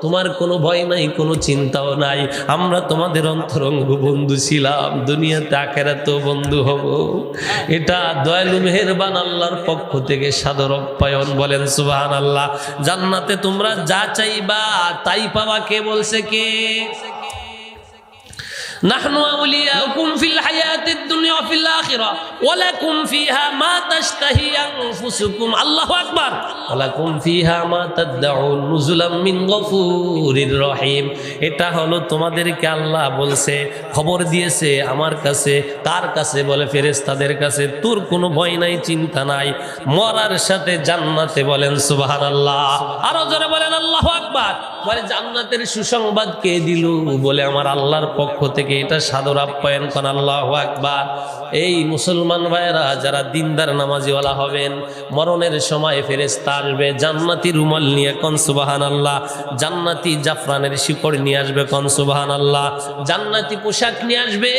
তোমার কোনো ভয় নাই, কোনো চিন্তাও নাই। আমরা তোমাদের অন্তরঙ্গ বন্ধু ছিলাম, দুনিয়াতে আখিরাতেও বন্ধু হব। এটা দয়ালু মেহেরবান আল্লাহর পক্ষ থেকে সাদর আপ্যায়ন। বলেন সুবহানাল্লাহ। জান্নাতে তোমরা যা চাইবা তাই পাবা। কে বলছে? কে? نحن أولياؤكم في الحياة الدنيا وفي الآخرة ولكم فيها ما تشتهي أنفسكم الله أكبر ولكم فيها ما تدعون نزلا من غفور رحيم। এটা হলো তোমাদেরকে আল্লাহ বলছে, খবর দিয়েছে আমার কাছে। কার কাছে? বলে ফেরেশতাদের কাছে। তোর কোনো ভয় নাই, চিন্তা নাই, মরার সাথে জান্নাতে। বলেন সুবহানাল্লাহ। আরো জোরে বলেন আল্লাহু আকবার। বলে জান্নাতের সুসংবাদ কে দিল? বলে আমার আল্লাহর পক্ষ থেকে। এটা সাদর আপ্যায়ন। কোন আল্লাহু আকবার। এই মুসলমান ভাইয়েরা যারা দিনদার নামাজিওয়ালা হবেন, মরণের সময় ফেরেশতা আসবে জান্নাতি রুমাল নিয়ে, কোন সুবহানাল্লাহ। জান্নাতি জাফরানের শিকড় নিয়ে আসবে, কোন সুবহানাল্লাহ। জান্নাতি পোশাক নিয়ে আসবে,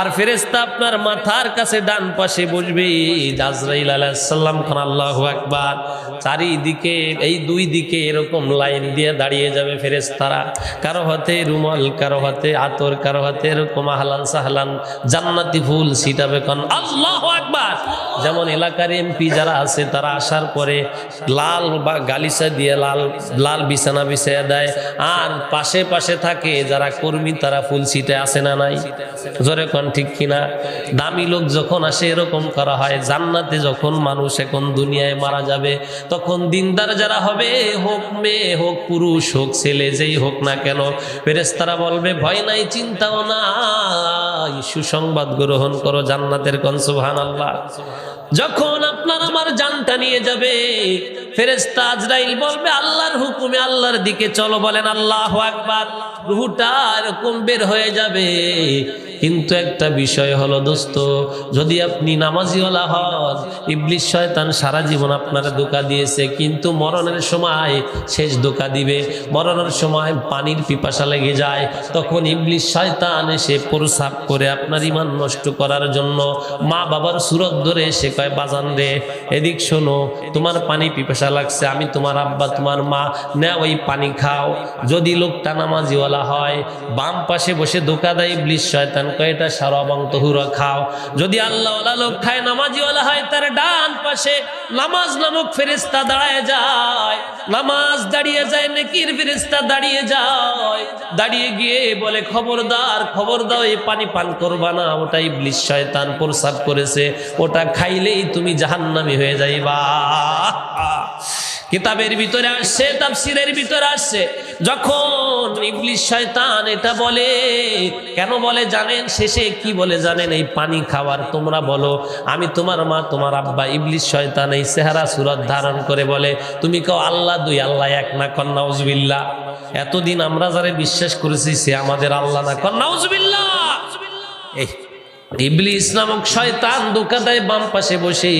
আর ফেরেশতা আপনার মাথার কাছে ডান পাশে বসবে। আজরাইল আলাইহিস সালাম খান, আল্লাহু আকবার। চারিদিকে এই দুই দিকে এরকম লাইন দিয়ে দাঁড়িয়ে যাবে ফেরেশতারা, কারো হাতে রুমাল, কারো হাতে আতর, কারো হাতে এরকম আহলান সাহলান জান্নাতি ফুল ছিটাবে, কোন আল্লাহু আকবার। যেমন এলাকার এমপি যারা আছে তারা আসার পরে লাল বা গালিচা দিয়ে লাল লাল বিছানা বিছিয়ে দেয়, আর পাশে পাশে থাকে যারা কর্মী তারা ফুল ছিটে, আসে না নাই? জোরে কোন ঠিক কিনা? দামি লোক যখন আসে এরকম করা হয়। জান্নাতে যখন মানুষ এখন দুনিয়ায় মারা যাবে, তখন দিনদার যারা হবে, হোক মেয়ে হোক পুরুষ হোক ছেলে, যেই হোক না কেন, ফেরেশতারা বলবে ভয় নাই, চিন্তাও নাই, সুসংবাদ গ্রহণ করো জান্নাতের, কোন সুবহানাল্লাহ। যখন আপনার আমার জানটা নিয়ে যাবে, ফেরেশতা আজরাইল বলবে আল্লাহর হুকুমে আল্লাহর দিকে চলো, বলেন আল্লাহু আকবার। রূহটা এরকম বের হয়ে যাবে। কিন্তু একটা বিষয় হলো দোস্ত, যদি আপনি নামাজিওয়ালা হন, ইবলিস শয়তান সারা জীবন আপনারা ধোঁকা দিয়েছে, কিন্তু মরণের সময় শেষ ধোঁকা দিবে। মরণের সময় পানির পিপাসা লেগে যায়, তখন ইবলিস শয়তান এসে প্রসাব করে আপনার ঈমান নষ্ট করার জন্য মা বাবার সুরত ধরে এসে কয় বাজান রে, এদিক শোনো, তোমার পানি পিপাসা লাগছে, আমি তোমার আব্বা তোমার মা, না ওই পানি খাও। যদি লোকটা নামাজিওয়ালা হয়, বাম পাশে বসে ধোঁকা দেয় ইবলিস শয়তান, কয়টা সারাবং তহুরা খাও। যদি আল্লাহওয়ালা লোক খায়, নামাজিওয়ালা হয়, তার ডান পাশে নামাজ নামক ফেরেশতা দাঁড়ায় যায়, নামাজ দাঁড়িয়ে যায়, নেকির ফেরেশতা দাঁড়িয়ে যায়, দাঁড়িয়ে গিয়ে বলে খবরদার খবরদার, এই পানি পান করবা না, ওটা ইবলিস শয়তান প্রসাব করেছে, ওটা খাইলেই তুমি জাহান্নামী হয়ে যাইবা। কিতাবের ভিতরে আসছে, তাফসীরের ভিতরে আসছে, যখন ইবলিস শয়তান এটা বলে, কেন বলে জানেন? শেষে কি বলে জানেন? এই পানি খাওয়ার তোমরা বলো আমি তোমার মা তোমার আব্বা। ইবলিস শয়তান এই চেহারা সুরত ধারণ করে বলে, তুমি কও আল্লাহ দুই, আল্লাহ এক না, কন নাউজুবিল্লাহ। এতদিন আমরা যারা বিশ্বাস করেছি সে আমাদের আল্লাহ না, কন নাউজুবিল্লাহ। এই ইবলিস নামক শয়তান ধোঁকা দেয় বাম পাশে বসে,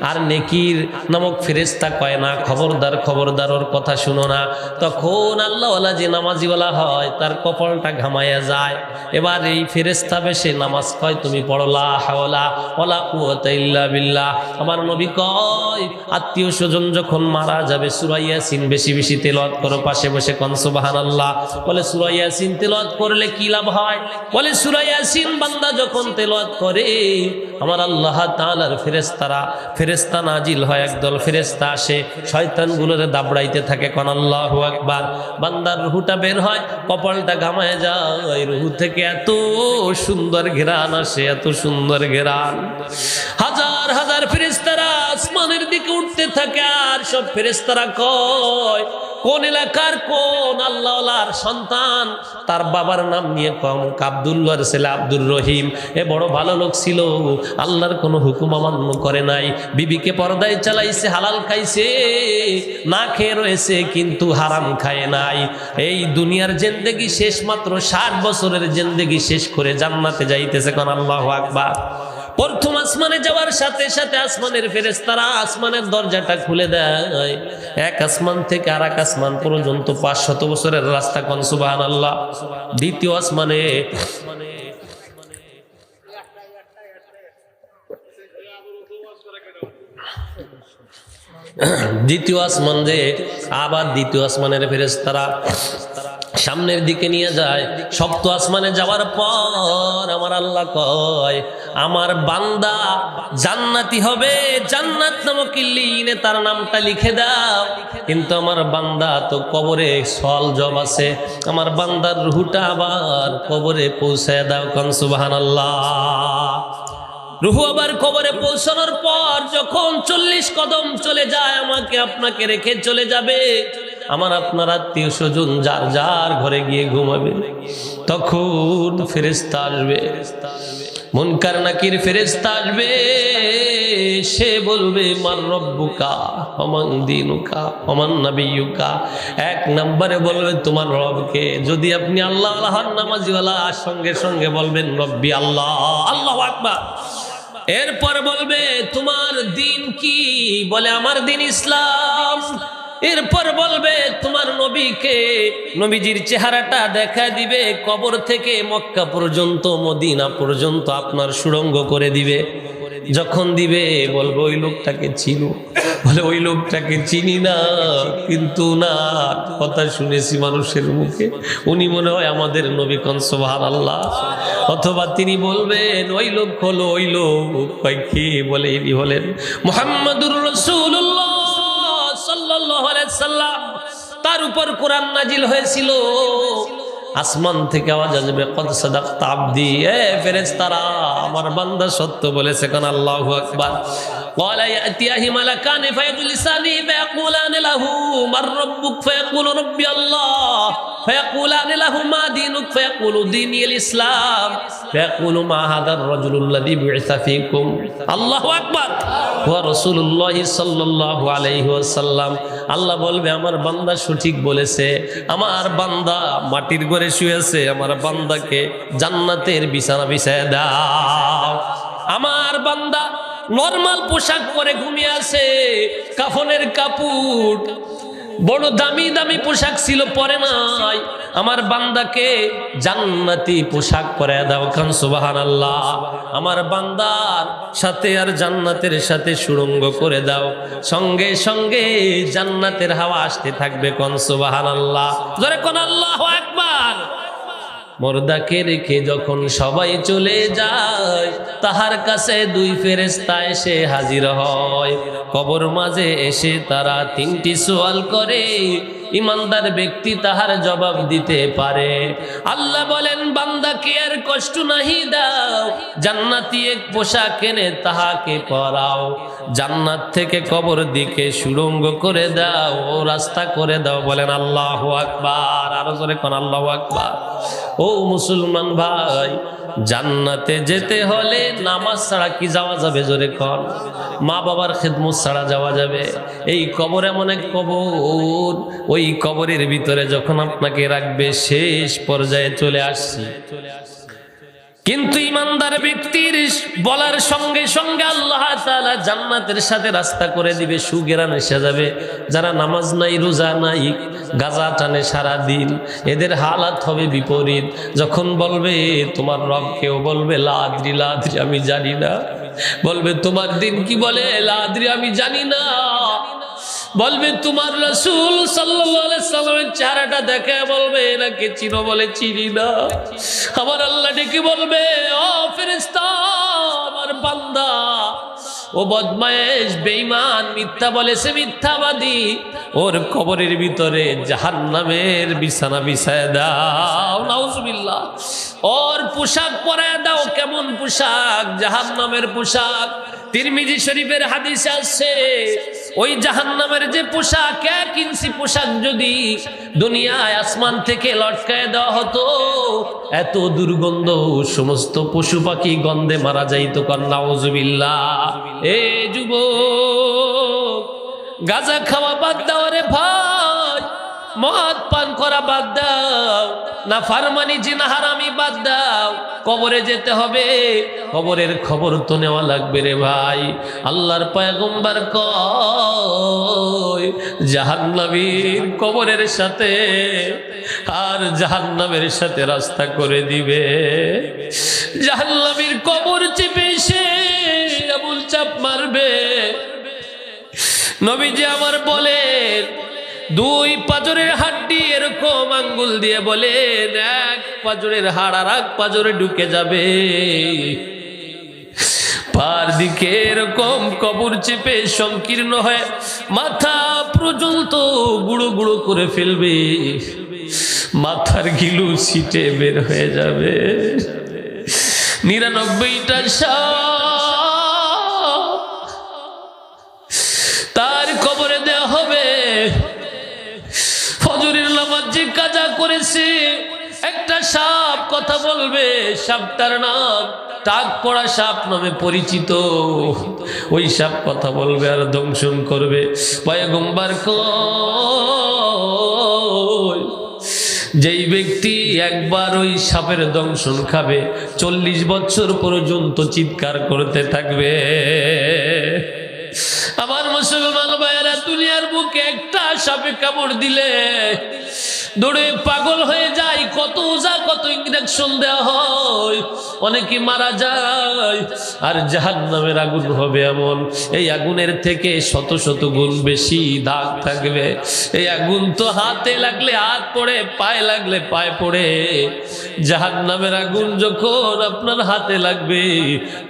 আর নেকির নামক ফেরেশতা কয় না খবরদার খবরদার, ওর কথা শুনো না। তখন আল্লাহওয়ালা যে নামাজিওয়ালা হয় তার কপালটা ঘামাইয়া যায়। এবার এই ফেরেশতা বেশে নামাজ কয় তুমি পড়ো লা হাওলা ওয়ালা কুওয়াতা ইল্লা বিল্লাহ। আমার নবী কয় আত্মীয় স্বজন যখন মারা যাবে সূরা ইয়াসিন বেশি বেশি তেলাওয়াত করো, পাশে বসে কোন সুবহানাল্লাহ। বলে সূরা ইয়াসিন তেলাওয়াত করলে কি লাভ হয়? বলে সূরা ইয়াসিন বান্দা যখন তেলাওয়াত করে, আমার আল্লাহ তাআলার ফেরেশতা নাজিল হয়, একদল ফেরেশতা আসে, শয়তানগুলোরে দাবড়াইতে থাকে, কোন আল্লাহু আকবার। বান্দার রূহটা বের হয়, কপালটা ঘামায় যায়, রূহ থেকে এত সুন্দর ঘ্রাণ আসে, এত সুন্দর ঘ্রাণ। হাজার হাজার ফেরেশতারা আসমানের দিকে উঠতে থাকে, আর সব ফেরেশতারা কয় কোন এলাকার কোন আল্লাহওয়ালার সন্তান, তার বাবার নাম নিয়ে কম, আব্দুল্লাহর ছেলে আব্দুর রহিম, এ বড় ভালো লোক ছিল, আল্লাহর কোনো হুকুম অমান্য করে নাই, বিবিকে পর্দায় চালাইছে, হালাল খাইছে, না খেয়ে রয়েছে কিন্তু হারাম খায় নাই। এই দুনিয়ার জিন্দেগি শেষ, মাত্র 60 বছরের জিন্দেগি শেষ করে জান্নাতে যাইতেছে, কোন আল্লাহু আকবার। প্রথম আসমানে যাওয়ার সাথে সাথে আসমানের ফেরেশতারা আসমানের দরজাটা খুলে দেয়, এক আসমান থেকে আর এক আসমান পর্যন্ত 500 বছরের রাস্তা, কোন সুবহানাল্লাহ। দ্বিতীয় আসমানে দ্বিতীয় আসমান যে, আবার দ্বিতীয় আসমানের ফেরেশতারা সামনের দিকে নিয়ে যায়। সপ্ত আসমানে যাওয়ার পর আমার আল্লাহ কয় আমার বান্দা জান্নাতি হবে, জান্নাত নামক ইল্লিনে তার নামটা লিখে দাও। কিন্তু আমার বান্দা তো কবরে সওয়াল জব আছে, আমার বান্দার রূহটা আবার কবরে পৌঁছায় দাও, কোন সুবহানাল্লাহ। রূহ আবার কবরে পৌঁছানোর পর যখন 40 কদম চলে যায়, আমাকে আপনাকে রেখে চলে যাবে, আমার আপনার আত্মীয় স্বজন যার যার ঘরে গিয়ে ঘুমাবে, তখন ফেরেশতা আসবে। মুনকার নাকির ফেরেশতা আসবে, সে বলবে মান রব্বুকা ওমান দীনুকা ওমান নাবিয়ুকা। এক নম্বরে বলবে তোমার রবকে। যদি আপনি আল্লাহ ওয়ালা হন, নামাজিওয়ালা, সঙ্গে সঙ্গে বলবেন রব্বি আল্লাহ, আল্লাহু আকবার। এরপর বলবে তোমার দিন কি? বলে আমার দিন ইসলাম। এরপর বলবে তোমার নবীকে, নবীজির চেহারাটা দেখা দিবে। কবর থেকে মক্কা পর্যন্ত, মদিনা পর্যন্ত আপনার সুড়ঙ্গ করে দিবে। যখন দিবে বলবো ওই লোকটাকে চিনো? বলে ওই লোকটাকে চিনি না, কিন্তু না কথা শুনেছি মানুষের মুখে, উনি মনে হয় আমাদের নবী। কোন সুবহানাল্লাহ। অথবা তিনি বলবেন ওই লোক হলো ওই লোক। কি বলে? ইনি হলেন মুহাম্মাদুর রাসূলুল্লাহ সাল্লাল্লাহু আলাইহি সাল্লাম। তার উপর কোরআন নাজিল হয়েছিল। আসমান থেকে আওয়াজ আসবে কদ সাদাকতা আবদি, এ ফেরেশতারা আমার বান্দা সত্য বলেছে। কান আল্লাহু আকবার। ক্বালা ইয়াতিয়াহি মালাকানি ফায়াজলিসানি ফায়াকুলানি লাহু মার রাব্বুক ফায়াকুলু রাব্বি আল্লাহ ফায়াকুলানি লাহু মা দীনুক ফায়াকুলু দীনিল ইসলাম ফায়াকুলু মা হাদার রাজুলুল্লাযী বুইসা ফীকুম। আল্লাহু আকবার। ওয়া রাসূলুল্লাহ সাল্লাল্লাহু আলাইহি ওয়াসাল্লাম। আল্লাহ বলবে আমার বান্দা সঠিক বলেছে, আমার বান্দা মাটির ঘরে শুয়েছে, আমার বান্দাকে জান্নাতের বিছানা বিছায় দাও। আমার বান্দা নরমাল পোশাক পরে ঘুমিয়ে আছে, কাফনের কাপড় বড় দামি দামি পোশাক ছিল পরে নাই, আমার বান্দাকে জান্নাতি পোশাক পরে দাও। খান সুবহানাল্লাহ। আমার বান্দার সাথে আর জান্নাতের সাথে সুড়ঙ্গ করে দাও, সঙ্গে সঙ্গে জান্নাতের হাওয়া আসতে থাকবে। কোন সুবহানাল্লাহ, জোরে কোন আল্লাহু আকবার। মুর্দাকে রেখে যখন সবাই চলে যায়, তাহার কাছে দুই ফেরেশতা এসে হাজির হয়। কবর মাঝে এসে তারা তিনটি সওয়াল করে, ইমানদার ব্যক্তি তাহার জবাব দিতে পারে। আল্লাহ বলেন বান্দাকে আর কষ্ট নাহি দাও, জান্নাতি এক পোশাক এনে তাহাকে পরাও, জান্নাত থেকে কবর দিকে সুড়ঙ্গ করে দাও, ও রাস্তা করে দাও। বলেন আল্লাহু আকবার। আরো জোরে কোন আল্লাহু আকবার। ও মুসলমান ভাই, জান্নাতে যেতে হলে নামাজ ছাড়া কি যাওয়া যাবে? জোরে কর। মা বাবার খেদমত ছাড়া যাওয়া যাবে? এই কবর এমন এক কবর, ওই কবরের ভিতরে যখন আপনাকে রাখবে শেষ পর্যায়ে চলে আসছি। কিন্তু ইমানদার ব্যক্তির বলার সঙ্গে সঙ্গে আল্লাহ তাআলা জান্নাতের সাথে রাস্তা করে দিবে, সুগেরান এসে যাবে। যারা নামাজ নাই, রোজা নাই, গাজা টানে সারা দিন, এদের হালাত হবে বিপরীত। যখন বলবে তোমার রব, কেউ বলবে লা আদরি, লা আদরি, আমি জানি না। বলবে তোমার দিন কি? বলে লা আদরি, আমি জানি না। বলবে তোমার রাসূল সাল্লাল্লাহু আলাইহি সাল্লামের চেহারাটা দেখে বলবে এনাকে চিনো? বলে চিনি না। আমার আল্লাহ ডেকে বলবে ও ফেরেশতা, আমার বান্দা ও বদমায়েশ, বেঈমান, মিথ্যা বলেছে, মিথ্যাবাদী, ওর কবরের ভিতরে জাহান্নামের বিছানা বিছায় দাও। নাউজুবিল্লাহ। ওর পোশাক পরায় দাও। কেমন পোশাক? জাহান্নামের পোশাক। তিরমিজি শরীফের হাদিসে আছে, ওই জাহান্নামের যে পোশাক, 1 ইঞ্চি পোশাক যদি দুনিয়ায় আসমান থেকে লটকায় দেওয়া হতো, এত দুর্গন্ধ, সমস্ত পশু পাখি গন্ধে মারা যাইত। নাউজুবিল্লাহ। এ যুবক, গাঁজা খাওয়া বাদ দাও রে ভাই, মদ পান করা বাদ দাও, না ফারমানি জিনা হারামি বাদ দাও। কবরে যেতে হবে, কবরের খবর তো নেওয়া লাগবে রে ভাই। আল্লাহর পয়গম্বর কয় জাহান্নামীর কবরের সাথে আর জাহান্নামের সাথে রাস্তা করে দিবে। জাহান্নামীর কবর চেপে সে আবুল চাপ মারবে। নবীজি আমার বলেন, 2 পাঁজরের হাড্ডি এরকম আঙ্গুল দিয়ে বলেন, 1 পাঁজরের হাড় আর 1 পাঁজরে ঢুকে যাবে। পার দিকে এরকম কবর চেপে সংকীর্ণ হয়ে মাথা পর্যন্ত গুঁড়ো গুঁড়ো করে ফেলবে, মাথার গিলু ছিটে বের হয়ে যাবে। 99টা তার কবরে দেওয়া হবে। ফজরের নামাজ যে কাজা করেছে, একটা সাপ কথা বলবে, সাপটার নাম টাক পড়া সাপ নামে পরিচিত। ওই সাপ কথা বলবে আর দংশন করবে। পয়গম্বর কয়, যেই ব্যক্তি একবার ওই সাপের দংশন খাবে 40 বছর পর্যন্ত চিৎকার করতে থাকবে। আমার মুসলমান ভাইয়েরা, দুনিয়ার বুকে একটা সাপে কামড় দিলে দৌড়ে পাগল হয়ে যায়, কত ওজা কত ইঞ্জেকশন দেওয়া হয়, অনেকে মারা যায়। আর জাহান্নামের আগুন হবে এমন, এই আগুনের থেকে শত শত গুণ বেশি দাগ থাকবে। এই আগুন তো হাতে লাগলে হাত পড়ে, পায়ে লাগলে পায়ে পড়ে। জাহান্নামের আগুন যখন আপনার হাতে লাগবে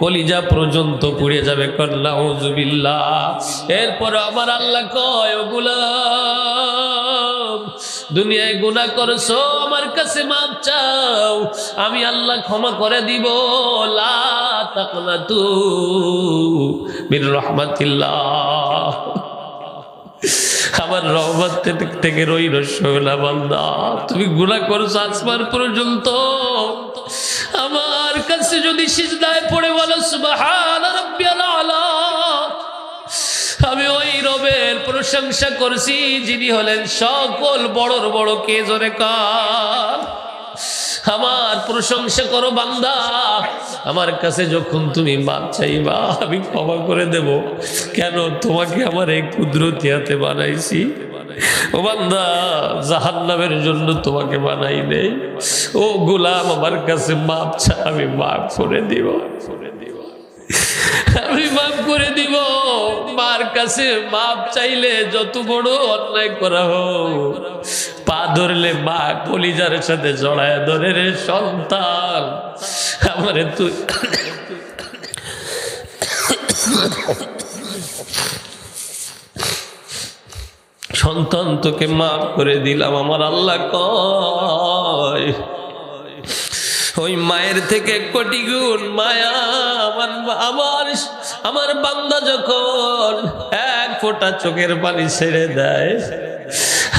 কলিজা পর্যন্ত পুড়ে যাবে। নাউযুবিল্লাহ। এরপর আমার আল্লাহ কয়, ও গোলাম, দুনিয়ায় গুনাহ করছো, আমার কাছে মাপ চাও, আমি আল্লাহ ক্ষমা করে দিব। লা তাকনাতু মির রাহমাতিল্লাহ। আমার রহমত থেকে রইছো না বান্দা। তুমি গুনাহ করছো আসমান পর্যন্ত, আমার কাছে যদি সিজদায় পড়ে বলো সুবহান রাব্বিয়াল আলা, আমি ওই রবের প্রশংসা করছি যিনি হলেন সকল বড়র বড়। কে জোরে কার? আমার প্রশংসা করো বান্দা। আমার কাছে যখন তুমি মাপ চাইবা আমি ক্ষমা করে দেব। কেন? তোমাকে আমার এই কুদরতি হাতে বানাইছি। ও বান্দা, জাহান্নামের জন্য তোমাকে বানাই নেই। ও গোলাম, আমার কাছে মাপ চা, আমি মাফ করে দিব, আমি মাফ করে দিব। মার কাছে মাপ চাইলে যত বড় অন্যায় করা হোক, পা ধরলে মা কলিজার সাথে জড়ায় ধরে, রে সন্তান আমারে তুই সন্তান তোকে মাফ করে দিলাম। আমার আল্লাহ কয়, ওই মায়ের থেকে কোটি গুণ মায়া আমার বান্দা যখন এক ফোঁটা চোখের পানি ছেড়ে দেয়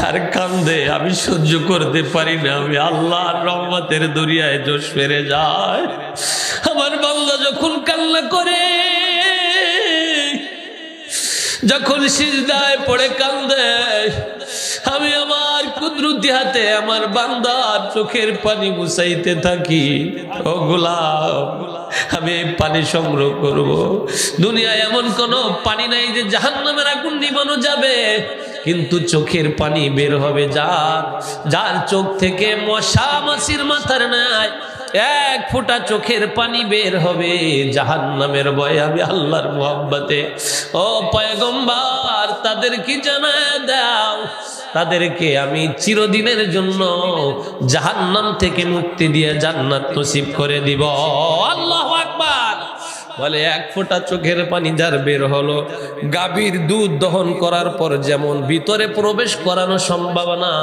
আর কান্দে, আমি সহ্য করতে পারি না, আমি আল্লাহর রহমতের দরিয়ায় জোশ ফেরে যায়। আমার বান্দা যখন কান্না করে, যখন সিজদায় পড়ে কান্দে, আমি আমার কুদরতি হাতে আমার বান্দার চোখের পানি মুছাইতে থাকি। ও গোলাম, আমি এই পানি সংগ্রহ করব। দুনিয়ায় এমন কোন পানি নাই যে জাহান্নামের আগুন নিবানো যাবে, কিন্তু চোখের পানি বের হবে যার চোখ থেকে মশা মাছির মাথার নাই এক ফোঁটা চোখের পানি বের হবে জাহান্নামের ভয়ে। আমি আল্লাহর মুহাব্বতে, ও পয়গম্বর, তাদেরকে জানায় দাও, তাদেরকে আমি চিরদিনের জন্য জাহান্নাম থেকে মুক্তি দিয়ে জান্নাত নসিব করে দিব। আল্লাহু আকবার। বলে এক ফোঁটা চোখের পানি যার বের হলো, গাভীর দুধ দহন করার পর যেমন ভিতরে প্রবেশ করানো সম্ভব না,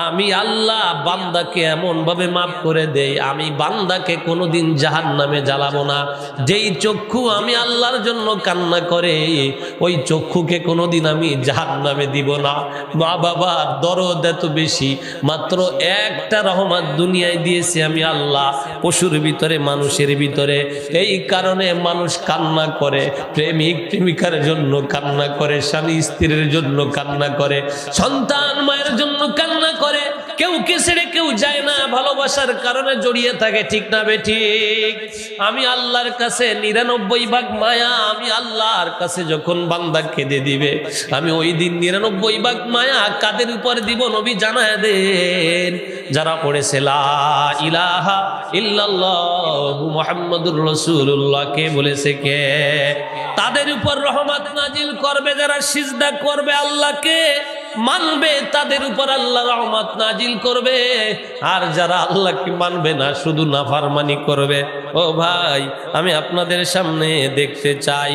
আমি আল্লাহ বান্দাকে এমন ভাবে মাফ করে দেই, আমি বান্দাকে কোনোদিন জাহান্নামে জ্বালাবো না। যেই চক্ষু আমি আল্লাহর জন্য কান্না করে, ওই চক্ষুকে কোনোদিন আমি জাহান্নামে দিব না। মা বাবার দরদ এত বেশি, মাত্র একটা রহমত দুনিয়ায় দিয়েছি আমি আল্লাহ, পশুর ভিতরে মানুষের ভিতরে। এই কারণে মানুষ কান্না করে, প্রেমিক প্রেমিকার জন্য কান্না করে, স্বামী স্ত্রীর জন্য কান্না করে, সন্তান মায়ের জন্য কান্না করে। কেউ কে ছেড়ে কেউ যায় না, ভালোবাসার কারণে জড়িয়ে থাকে, ঠিক না বেঠিক? আমি আল্লাহর কাছে 99 ভাগ মায়া। আমি আল্লাহর কাছে যখন বান্দা কেঁদে দিবে, আমি ওই দিন 99 ভাগ মায়া কাদের উপর দিব নবী জানায় দেন? যারা পড়েছে লা ইলাহা ইল্লাল্লাহু মুহাম্মাদুর রাসূলুল্লাহ, কে বলেছে? কে? তাদের উপর রহমত নাজিল করবে। যারা সিজদা করবে, আল্লাহকে মানবে, তাদের উপর আল্লাহ রহমত নাজিল করবে। আর যারা আল্লাহকে মানবে না, শুধু নাফরমানি করবে। ও ভাই, আমি আপনাদের সামনে দেখতে চাই,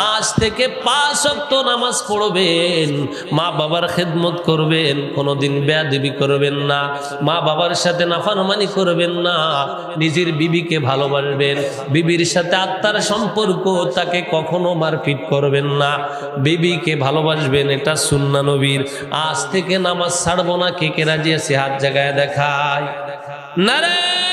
আজ থেকে 5 ওয়াক্ত নামাজ পড়বেন, মা বাবার খেদমত করবেন, কোনোদিন বেয়াদবি করবেন না, মা বাবার সাথে নাফরমানি করবেন না, নিজের বিবিকে ভালোবাসবেন, বিবির সাথে আত্মার সম্পর্ক, তাকে কখনো মারপিট করবেন না, বিবিকে ভালোবাসবেন, এটা সুন্নাহ নবীর। আজ থেকে নামাজ ছাড়বো না। কে কে রাজি আছে? হাত জায়গায় দেখায়। নারে